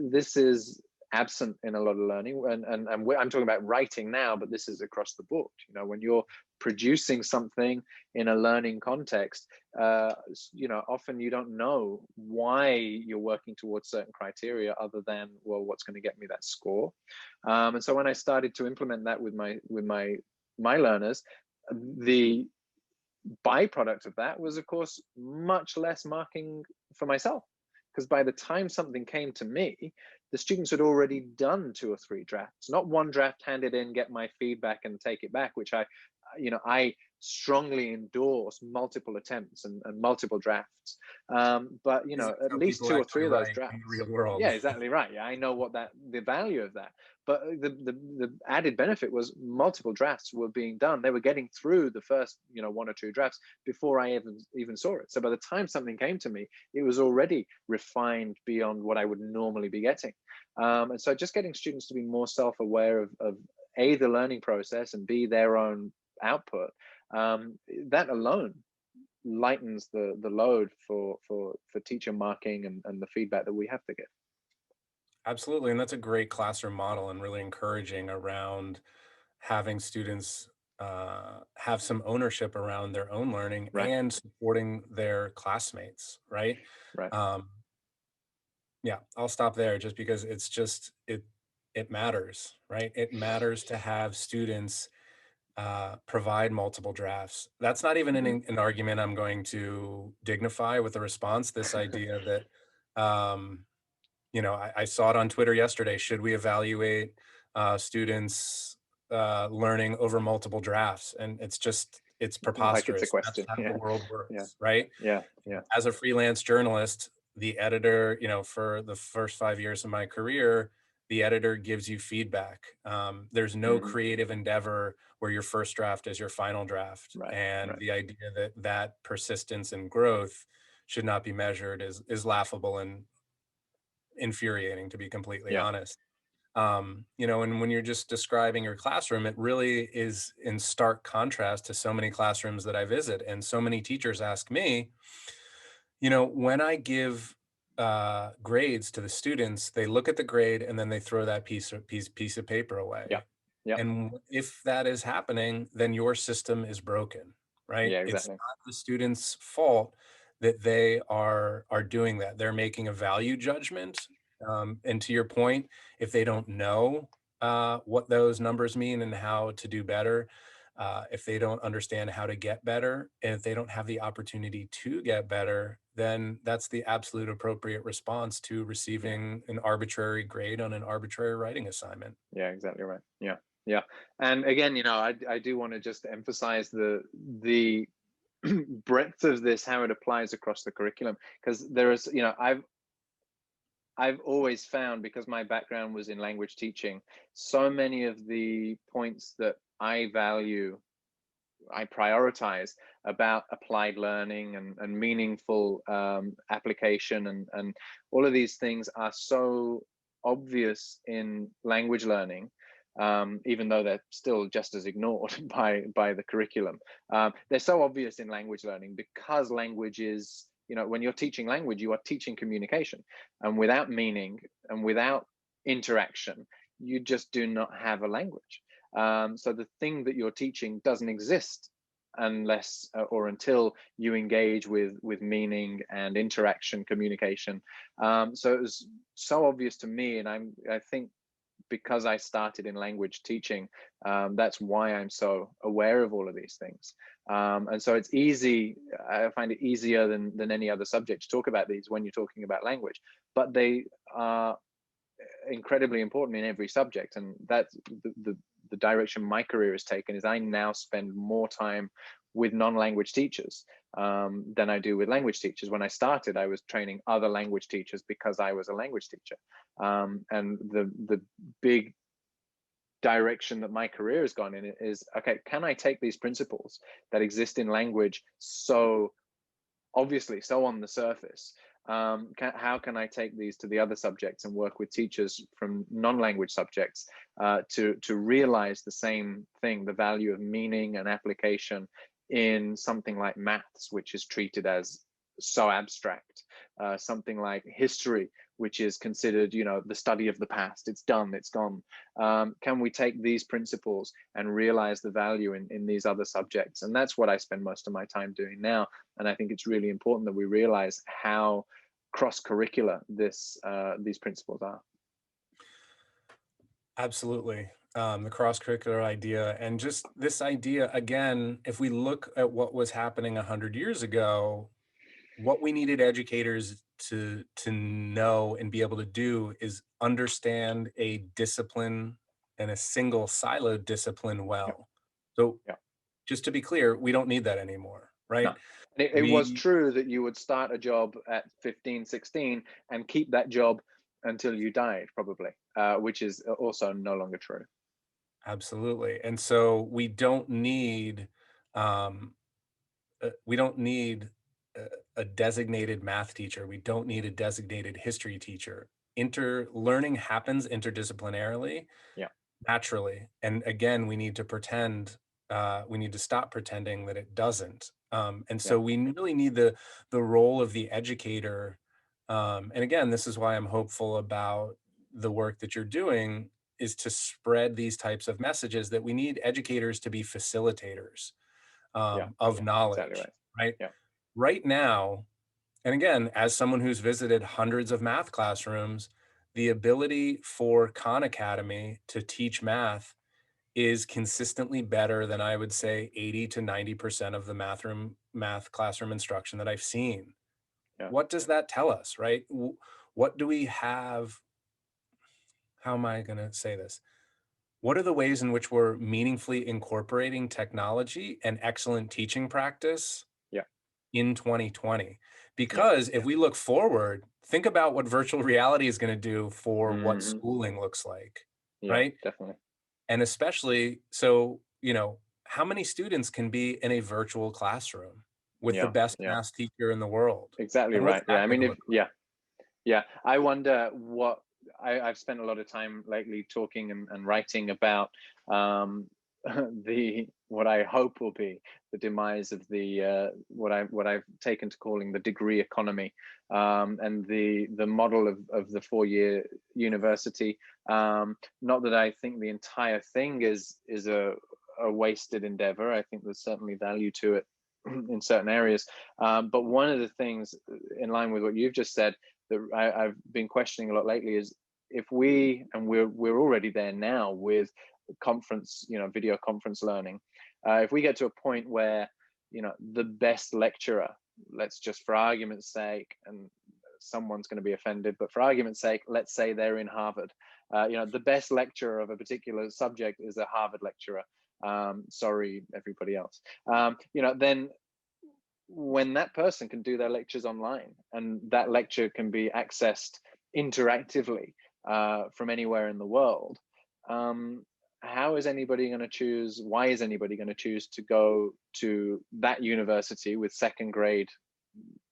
S1: This is absent in a lot of learning, and I'm talking about writing now, but this is across the board. When you're producing something in a learning context, often you don't know why you're working towards certain criteria, other than, well, what's going to get me that score. And so when I started to implement that with my learners, the byproduct of that was, of course, much less marking for myself. Because by the time something came to me, the students had already done 2 or 3 drafts, not one draft, handed in, get my feedback and take it back, which I strongly endorse multiple attempts and multiple drafts. But at least 2 or 3 of those drafts.
S2: In the real world.
S1: Yeah, exactly right. Yeah, I know what the value of that. But the added benefit was multiple drafts were being done. They were getting through the first 1 or 2 drafts before I even saw it. So by the time something came to me, it was already refined beyond what I would normally be getting. And so just getting students to be more self-aware of A, the learning process, and B, their own output, that alone lightens the load for teacher marking and the feedback that we have to give.
S2: Absolutely. And that's a great classroom model, and really encouraging around having students have some ownership around their own learning,
S1: Right.
S2: and supporting their classmates, right?
S1: Right.
S2: Um, yeah, I'll stop there, just because it matters, right? It matters to have students provide multiple drafts. That's not even an argument I'm going to dignify with a response. This idea that, I saw it on Twitter yesterday. Should we evaluate students learning over multiple drafts? And it's
S1: Like it's a
S2: preposterous. That's
S1: question.
S2: how the
S1: Yeah.
S2: world
S1: Yeah.
S2: works, right?
S1: Yeah. Yeah.
S2: As a freelance journalist, the editor, for the first 5 years of my career, the editor gives you feedback. There's no creative endeavor where your first draft is your final draft.
S1: Right.
S2: And
S1: Right.
S2: the idea that persistence and growth should not be measured is laughable and infuriating, to be completely
S1: Yeah.
S2: honest. And when you're just describing your classroom, it really is in stark contrast to so many classrooms that I visit. And so many teachers ask me, when I give grades to the students, they look at the grade and then they throw that piece of paper
S1: Yeah.
S2: away.
S1: Yeah.
S2: And if that is happening, then your system is broken, right?
S1: Yeah.
S2: It's
S1: Exactly.
S2: not the student's fault that they are doing that. They're making a value judgment. And to your point, if they don't know what those numbers mean and how to do better, if they don't understand how to get better, and if they don't have the opportunity to get better, then that's the absolute appropriate response to
S1: Yeah.
S2: receiving an arbitrary grade on an arbitrary writing assignment.
S1: Yeah, exactly right. Yeah. Yeah. And again, I do want to just emphasize the breadth of this, how it applies across the curriculum, because there is, I've always found, because my background was in language teaching, so many of the points that I value, I prioritize about applied learning and meaningful application, and all of these things are so obvious in language learning, even though they're still just as ignored by the curriculum. They're so obvious in language learning because language is, when you're teaching language, you are teaching communication, and without meaning and without interaction, you just do not have a language. So the thing that you're teaching doesn't exist unless or until you engage with meaning and interaction, communication. So it was so obvious to me, and I think because I started in language teaching, that's why I'm so aware of all of these things. And so it's easy. I find it easier than any other subject to talk about these when you're talking about language, but they are incredibly important in every subject. And that's the direction my career has taken, is I now spend more time with non-language teachers than I do with language teachers. When I started, I was training other language teachers because I was a language teacher. And the big direction that my career has gone in is, okay, can I take these principles that exist in language so obviously, so on the surface, how can I take these to the other subjects and work with teachers from non-language subjects to realize the same thing, the value of meaning and application in something like maths, which is treated as so abstract, something like history, which is considered, the study of the past. It's done, it's gone. Can we take these principles and realize the value in these other subjects? And that's what I spend most of my time doing now. And I think it's really important that we realize how cross-curricular these principles are.
S2: Absolutely. The cross-curricular idea, and just this idea, again, if we look at what was happening 100 years ago, what we needed educators to know and be able to do is understand a discipline and a single siloed discipline
S1: Yep.
S2: well. So
S1: Yep.
S2: just to be clear, we don't need that anymore,
S1: No.
S2: right?
S1: And it was
S2: We
S1: true that you would start a job at 15, 16 and keep that job until you died, probably, which is also no longer true.
S2: absolutely. And so um, we don't need a designated math teacher. We don't need a designated history teacher. Learning happens interdisciplinarily,
S1: Yeah.
S2: naturally. And again, we need to stop pretending that it doesn't. And
S1: Yeah.
S2: so we really need the role of the educator. And again, this is why I'm hopeful about the work that you're doing, is to spread these types of messages, that we need educators to be facilitators
S1: Yeah.
S2: of
S1: Exactly
S2: knowledge,
S1: right.
S2: right?
S1: Yeah.
S2: Right now, and again, as someone who's visited hundreds of math classrooms, the ability for Khan Academy to teach math is consistently better than, I would say, 80 to 90% of the math classroom instruction that I've seen.
S1: Yeah.
S2: What does that tell us, right? What do we have? How am I going to say this? What are the ways in which we're meaningfully incorporating technology and excellent teaching practice
S1: Yeah.
S2: in 2020?
S1: Yeah.
S2: Because if we look forward, think about what virtual reality is going to do for what
S1: Hmm.
S2: schooling looks like,
S1: Yeah.
S2: right?
S1: Definitely.
S2: And especially so, how many students can be in a virtual classroom with the
S1: Yeah.
S2: best
S1: Yeah.
S2: math teacher in the world?
S1: Exactly
S2: And what's
S1: right. Yeah.
S2: that
S1: I
S2: going
S1: mean,
S2: to
S1: if
S2: look like?
S1: yeah. Yeah, I wonder what I've spent a lot of time lately talking and writing about the what I hope will be the demise of the what I've taken to calling the degree economy, and the model of the 4-year university. Not that I think the entire thing is a wasted endeavor. I think there's certainly value to it in certain areas. But one of the things in line with what you've just said that I've been questioning a lot lately is if we're already there now with conference, video conference learning. If we get to a point where, the best lecturer, let's just for argument's sake, and someone's going to be offended, but for argument's sake, let's say they're in Harvard. The best lecturer of a particular subject is a Harvard lecturer. Sorry, everybody else. Then when that person can do their lectures online and that lecture can be accessed interactively from anywhere in the world, how is anybody going to choose? Why is anybody going to choose to go to that university with second grade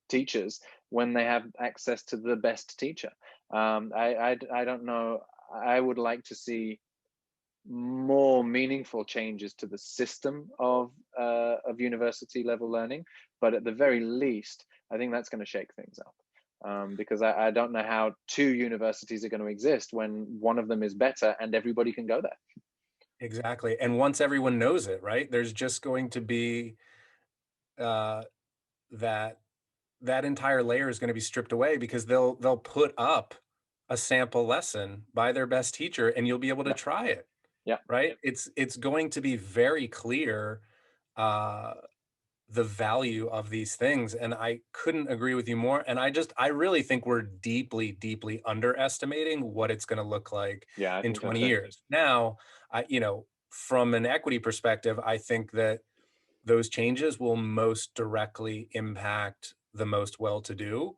S1: teachers when they have access to the best teacher? I don't know. I would like to see more meaningful changes to the system of university level learning, but at the very least, I think that's going to shake things up. Because I don't know how two universities are going to exist when one of them is better and everybody can go there.
S2: Exactly. And once everyone knows it, right, there's just going to be that entire layer is going to be stripped away because they'll put up a sample lesson by their best teacher and you'll be able to try it.
S1: Yeah.
S2: Right. It's going to be very clear the value of these things. And I couldn't agree with you more. And I really think we're deeply, deeply underestimating what it's going to look like in 20 years. Now, from an equity perspective, I think that those changes will most directly impact the most well-to-do.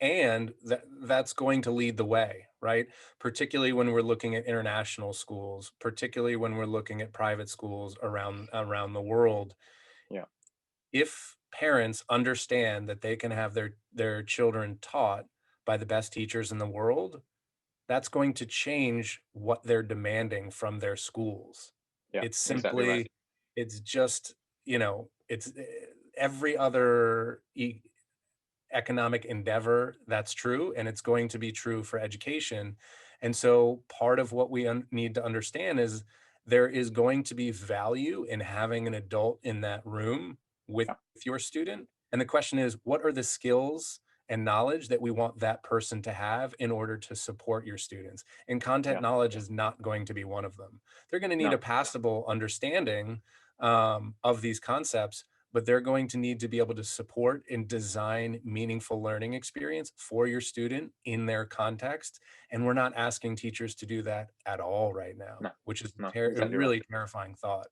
S2: And that's going to lead the way, right? Particularly when we're looking at international schools, particularly when we're looking at private schools around the world.
S1: Yeah.
S2: If parents understand that they can have their children taught by the best teachers in the world, that's going to change what they're demanding from their schools.
S1: Yeah,
S2: It's simply,
S1: exactly right.
S2: It's just, it's every other economic endeavor that's true, and it's going to be true for education. And so part of what we need to understand is there is going to be value in having an adult in that room with your student. And the question is, what are the skills and knowledge that we want that person to have in order to support your students? And content knowledge is not going to be one of them. They're going to need a passable understanding of these concepts, but they're going to need to be able to support and design meaningful learning experience for your student in their context. And we're not asking teachers to do that at all right now, which is a really terrifying thought.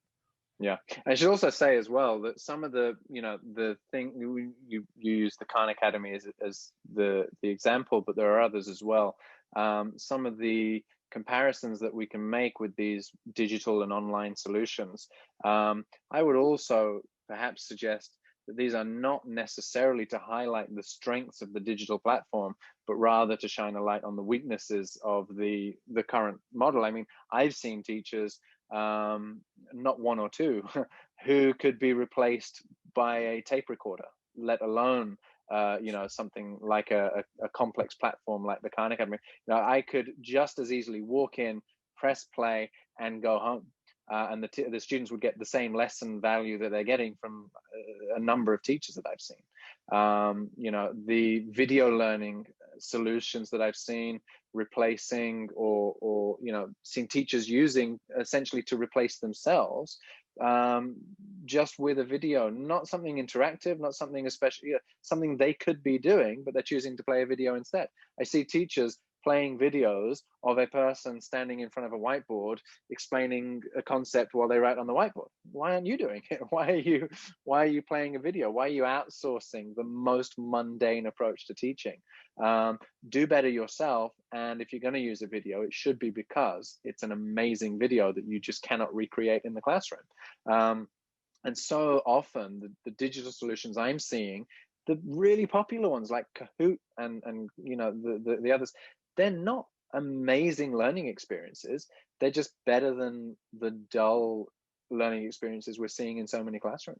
S1: Yeah. I should also say as well that some of the, the thing you use the Khan Academy as the example, but there are others as well. Some of the comparisons that we can make with these digital and online solutions, I would also perhaps suggest that these are not necessarily to highlight the strengths of the digital platform, but rather to shine a light on the weaknesses of the current model. I mean, I've seen teachers, not one or two, who could be replaced by a tape recorder, let alone something like a complex platform like the Khan Academy. I could just as easily walk in, press play, and go home. And the students would get the same lesson value that they're getting from a number of teachers that I've seen. The video learning solutions that I've seen replacing or seen teachers using essentially to replace themselves, just with a video, not something interactive, not something especially, something they could be doing, but they're choosing to play a video instead. I see teachers playing videos of a person standing in front of a whiteboard explaining a concept while they write on the whiteboard. Why aren't you doing it? Why are you playing a video? Why are you outsourcing the most mundane approach to teaching? Do better yourself. And if you're going to use a video, it should be because it's an amazing video that you just cannot recreate in the classroom. And so often the digital solutions I'm seeing, the really popular ones like Kahoot and the others, they're not amazing learning experiences. They're just better than the dull learning experiences we're seeing in so many classrooms.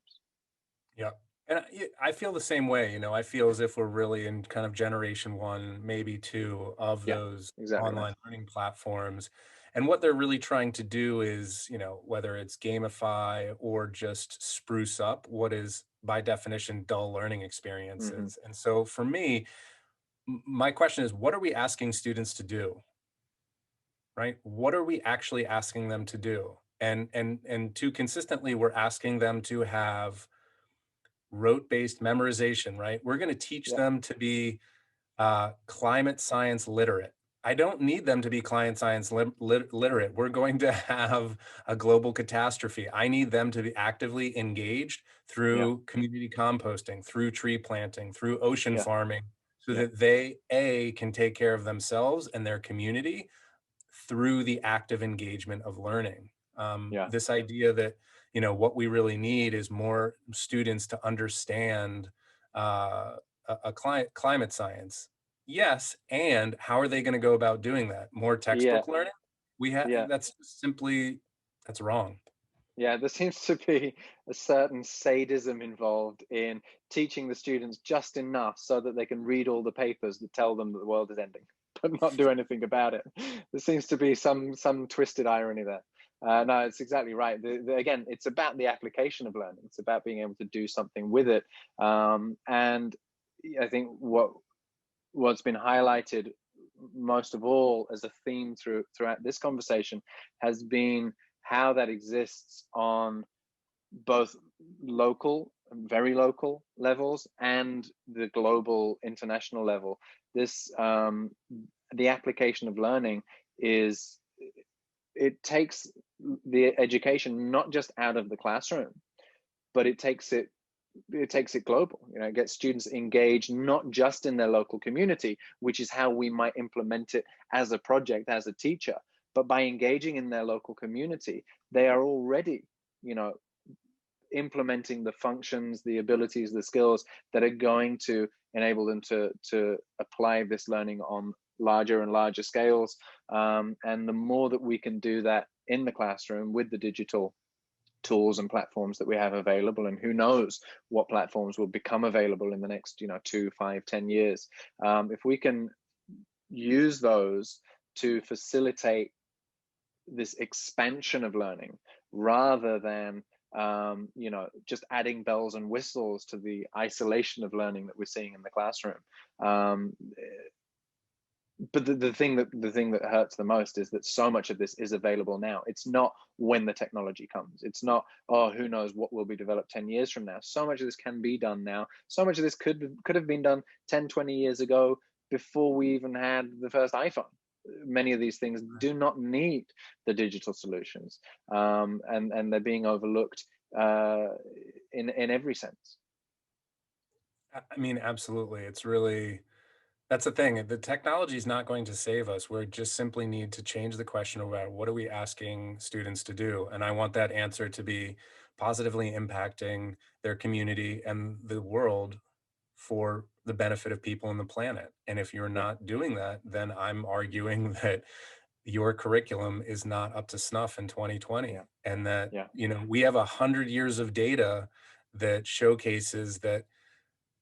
S2: Yeah, And I feel the same way. I feel as if we're really in kind of generation one, maybe two of
S1: Yeah,
S2: those
S1: exactly right.
S2: online learning platforms. And what they're really trying to do is, whether it's gamify or just spruce up what is by definition dull learning
S1: Hmm.
S2: experiences. And so for me, my question is, what are we asking students to do? Right? What are we actually asking them to do? And too consistently, we're asking them to have rote-based memorization, right? We're going to teach
S1: Yeah,
S2: them to be climate science literate. I don't need them to be climate science literate. We're going to have a global catastrophe. I need them to be actively engaged
S1: yeah,
S2: through community composting, through tree planting, through ocean
S1: yeah,
S2: farming, so
S1: yeah,
S2: that they, A, can take care of themselves and their community through the active engagement of learning.
S1: yeah,
S2: This idea that what we really need is more students to understand climate science. Yes, and how are they going to go about doing that? More
S1: yeah,
S2: textbook learning? We have
S1: yeah.
S2: that's wrong.
S1: Yeah, there seems to be a certain sadism involved in teaching the students just enough so that they can read all the papers that tell them that the world is ending, but not do anything about it. There seems to be some twisted irony there. No, it's exactly right. Again, it's about the application of learning. It's about being able to do something with it. And I think what's been highlighted most of all as a theme throughout this conversation has been how that exists on both local, very local levels and the global international level. This the application of learning is it takes the education not just out of the classroom, but it takes it global. It gets students engaged not just in their local community, which is how we might implement it as a project, as a teacher, but by engaging in their local community, they are already, you know, implementing the functions, the abilities, the skills that are going to enable them to apply this learning on larger and larger scales. And the more that we can do that in the classroom with the digital tools and platforms that we have available, and who knows what platforms will become available in the next 2, 5, 10 years, if we can use those to facilitate this expansion of learning rather than just adding bells and whistles to the isolation of learning that we're seeing in the classroom. um, but the thing that hurts the most is that so much of this is available now. It's not when the technology comes. It's not, oh, who knows what will be developed 10 years from now. So much of this can be done now. So much of this could have been done 10, 20 years ago, before we even had the first iPhone. Many of these things do not need the digital solutions, and they're being overlooked uh, in every sense.
S2: I mean, absolutely. It's really That's the thing. The technology is not going to save us. We just simply need to change the question about what are we asking students to do? And I want that answer to be positively impacting their community and the world for the benefit of people on the planet. And if you're
S1: Yeah,
S2: not doing that, then I'm arguing that your curriculum is not up to snuff in 2020.
S1: yeah,
S2: And that,
S1: yeah,
S2: we have 100 years of data that showcases that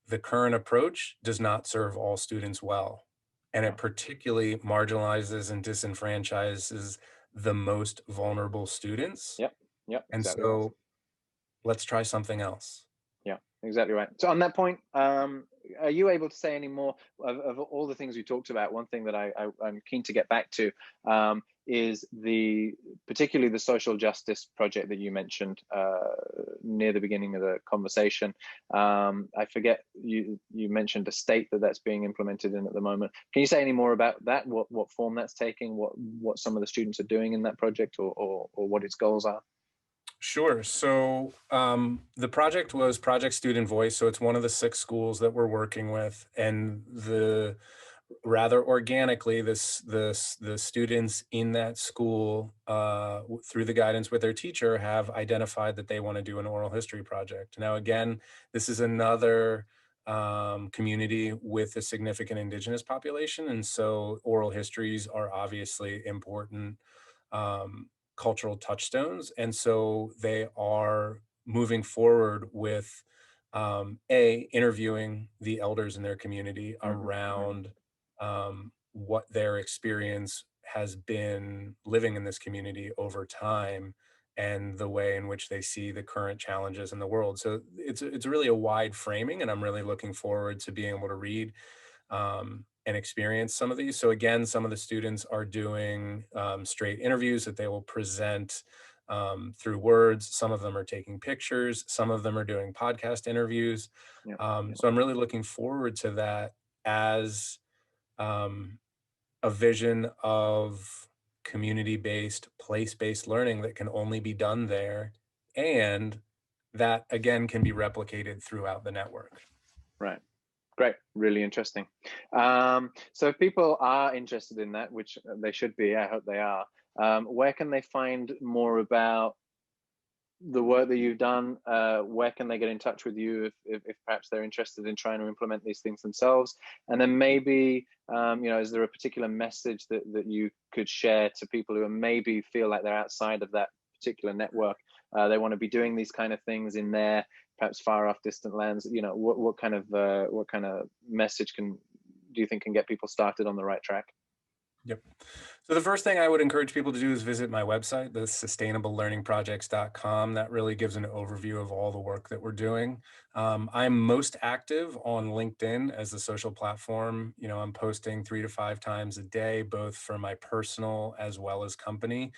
S2: the current approach does not serve all students well, and
S1: yeah,
S2: it particularly marginalizes and disenfranchises the most vulnerable students.
S1: yeah, yeah,
S2: And
S1: exactly right.
S2: so let's try something else.
S1: Yeah, exactly right. So on that point, are you able to say any more of all the things we talked about? One thing that I'm keen to get back to, is particularly the social justice project that you mentioned near the beginning of the conversation. I forget, you mentioned a state that's being implemented in at the moment. Can you say any more about that? What form that's taking? What some of the students are doing in that project, or what its goals are?
S2: Sure. So the project was Project Student Voice. So it's one of the 6 schools that we're working with, and the rather organically, the students in that school, through the guidance with their teacher, have identified that they want to do an oral history project. Now, again, this is another community with a significant indigenous population, and so oral histories are obviously important um, cultural touchstones, and so they are moving forward with interviewing the elders in their community around what their experience has been living in this community over time and the way in which they see the current challenges in the world. So it's really a wide framing, and I'm really looking forward to being able to read and experience some of these. So again, some of the students are doing straight interviews that they will present through words. Some of them are taking pictures. Some of them are doing podcast interviews.
S1: Yeah.
S2: So I'm really looking forward to that as um, a vision of community-based, place-based learning that can only be done there, and that again can be replicated throughout the network.
S1: Right. Great. Really interesting. So if people are interested in that, which they should be, I hope they are, where can they find more about the work that you've done? Where can they get in touch with you if perhaps they're interested in trying to implement these things themselves? And then maybe, is there a particular message that you could share to people who maybe feel like they're outside of that particular network? They want to be doing these kind of things in their perhaps far off distant lands. What kind of message do you think can get people started on the right track?
S2: Yep. So the first thing I would encourage people to do is visit my website, the sustainablelearningprojects.com. That really gives an overview of all the work that we're doing. I'm most active on LinkedIn as a social platform. I'm posting 3 to 5 times a day, both for my personal as well as company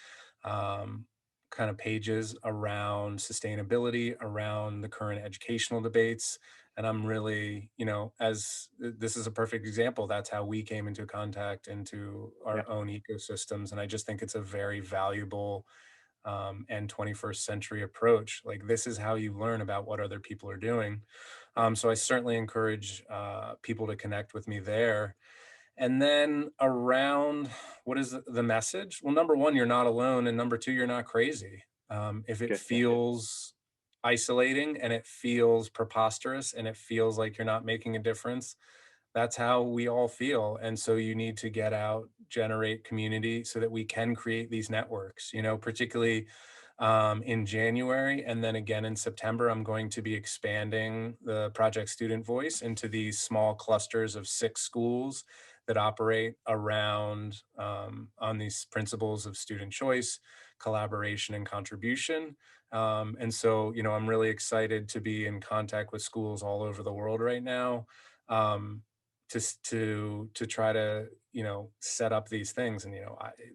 S2: kind of pages around sustainability, around the current educational debates. And I'm really, as this is a perfect example, that's how we came into contact into
S1: Yeah.
S2: our own ecosystems. And I just think it's a very valuable and 21st century approach. Like, this is how you learn about what other people are doing. So I certainly encourage people to connect with me there. And then around what is the message? Well, number one, you're not alone. And number two, you're not crazy. If it
S1: Good.
S2: feels isolating and it feels preposterous and it feels like you're not making a difference, that's how we all feel. And so you need to get out, generate community so that we can create these networks, particularly in January. And then again in September, I'm going to be expanding the Project Student Voice into these small clusters of 6 schools that operate around on these principles of student choice, collaboration, and contribution. And so, I'm really excited to be in contact with schools all over the world right now. To try to set up these things. And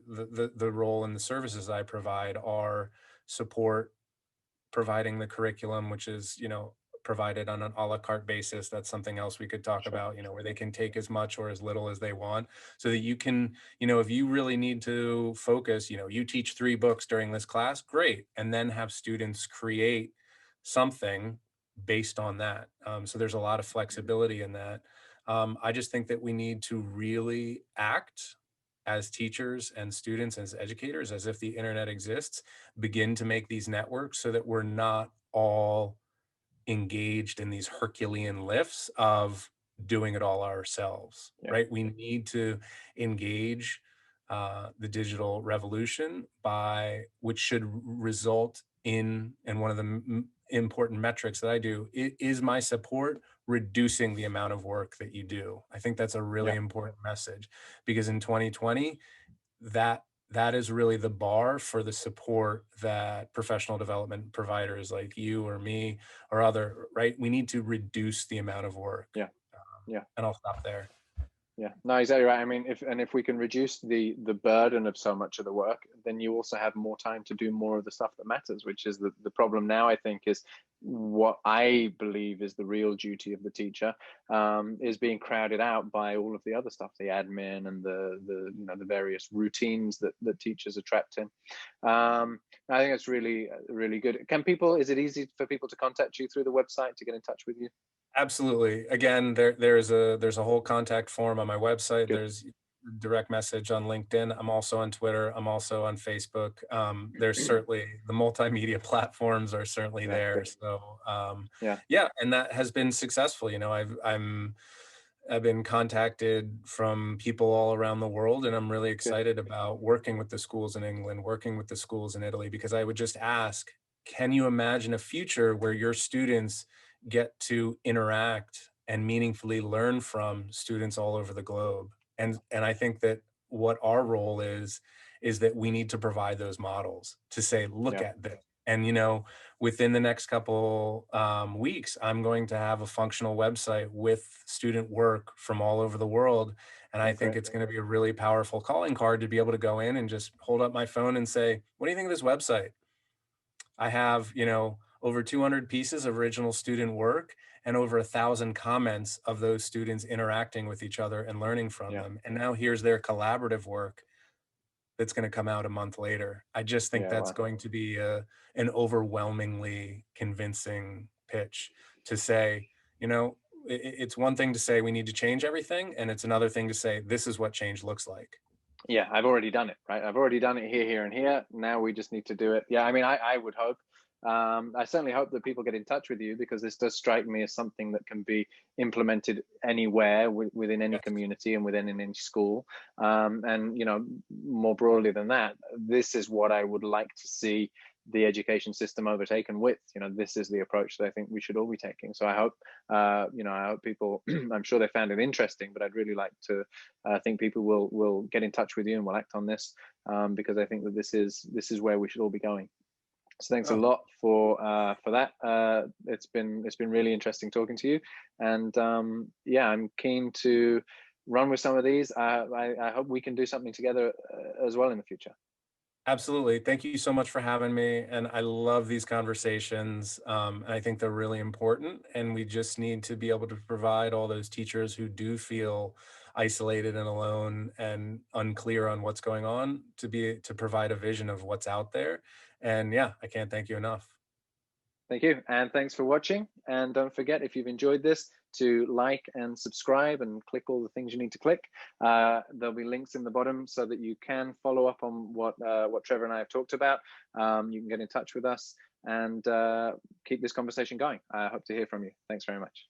S2: the role and the services I provide are support providing the curriculum, which is provided on an a la carte basis. That's something else we could talk
S1: Sure.
S2: about, where they can take as much or as little as they want, so that you can, if you really need to focus, you teach 3 books during this class, great, and then have students create something based on that. So there's a lot of flexibility in that. I just think that we need to really act as teachers and students, as educators, as if the internet exists, begin to make these networks so that we're not all engaged in these Herculean lifts of doing it all ourselves,
S1: Yeah.
S2: right? We need to engage the digital revolution, which should result in, and one of the important metrics that I do is my support reducing the amount of work that you do. I think that's a really
S1: Yeah.
S2: important message, because in 2020, that is really the bar for the support that professional development providers like you or me or other, right? We need to reduce the amount of work.
S1: Yeah. Yeah.
S2: And I'll stop there.
S1: Yeah, no, exactly right. I mean, if we can reduce the burden of so much of the work, then you also have more time to do more of the stuff that matters, which is the problem now, I think, is what I believe is the real duty of the teacher, is being crowded out by all of the other stuff, the admin and the various routines that teachers are trapped in. I think it's really, really good. Is it easy for people to contact you through the website, to get in touch with you?
S2: Absolutely. Again, there's a whole contact form on my website.
S1: Good.
S2: There's direct message on LinkedIn. I'm also on Twitter. I'm also on Facebook. There's certainly the multimedia platforms are certainly
S1: Yeah,
S2: there.
S1: good.
S2: So
S1: Yeah,
S2: yeah, and that has been successful. I've been contacted from people all around the world, and I'm really
S1: good.
S2: excited about working with the schools in England, working with the schools in Italy, because I would just ask, can you imagine a future where your students get to interact and meaningfully learn from students all over the globe. And I think that what our role is that we need to provide those models to say, look
S1: Yeah.
S2: at this. And, you know, within the next couple weeks, I'm going to have a functional website with student work from all over the world. And I
S1: Oh,
S2: think
S1: great.
S2: it's going to be a really powerful calling card to be able to go in and just hold up my phone and say, what do you think of this website? I have, you know, over 200 pieces of original student work and over 1,000 comments of those students interacting with each other and learning from
S1: Yeah.
S2: them. And now here's their collaborative work that's going to come out a month later. I just think
S1: Yeah.
S2: that's
S1: Wow.
S2: going to be an overwhelmingly convincing pitch to say, you know, it's one thing to say we need to change everything, and it's another thing to say this is what change looks like.
S1: Yeah, I've already done it, right? I've already done it here, here, and here. Now we just need to do it. Yeah, I mean, I would hope. I certainly hope that people get in touch with you, because this does strike me as something that can be implemented anywhere within any
S2: Yes.
S1: community and within any school. And, you know, more broadly than that, this is what I would like to see the education system overtaken with. You know, this is the approach that I think we should all be taking. So I hope, you know, I hope people, I'm sure they found it interesting, but I'd really like to think people will get in touch with you and will act on this, because I think that this is where we should all be going. So thanks a
S2: Oh,
S1: lot for that. It's been really interesting talking to you, and yeah, I'm keen to run with some of these. I hope we can do something together as well in the future.
S2: absolutely. Thank you so much for having me. And I love these conversations. And I think they're really important. And we just need to be able to provide all those teachers who do feel isolated and alone and unclear on what's going on to provide a vision of what's out there. And yeah, I can't thank you enough.
S1: Thank you, and thanks for watching. And don't forget, if you've enjoyed this, to like and subscribe and click all the things you need to click. There'll be links in the bottom so that you can follow up on what Trevor and I have talked about. You can get in touch with us and keep this conversation going. I hope to hear from you. Thanks very much.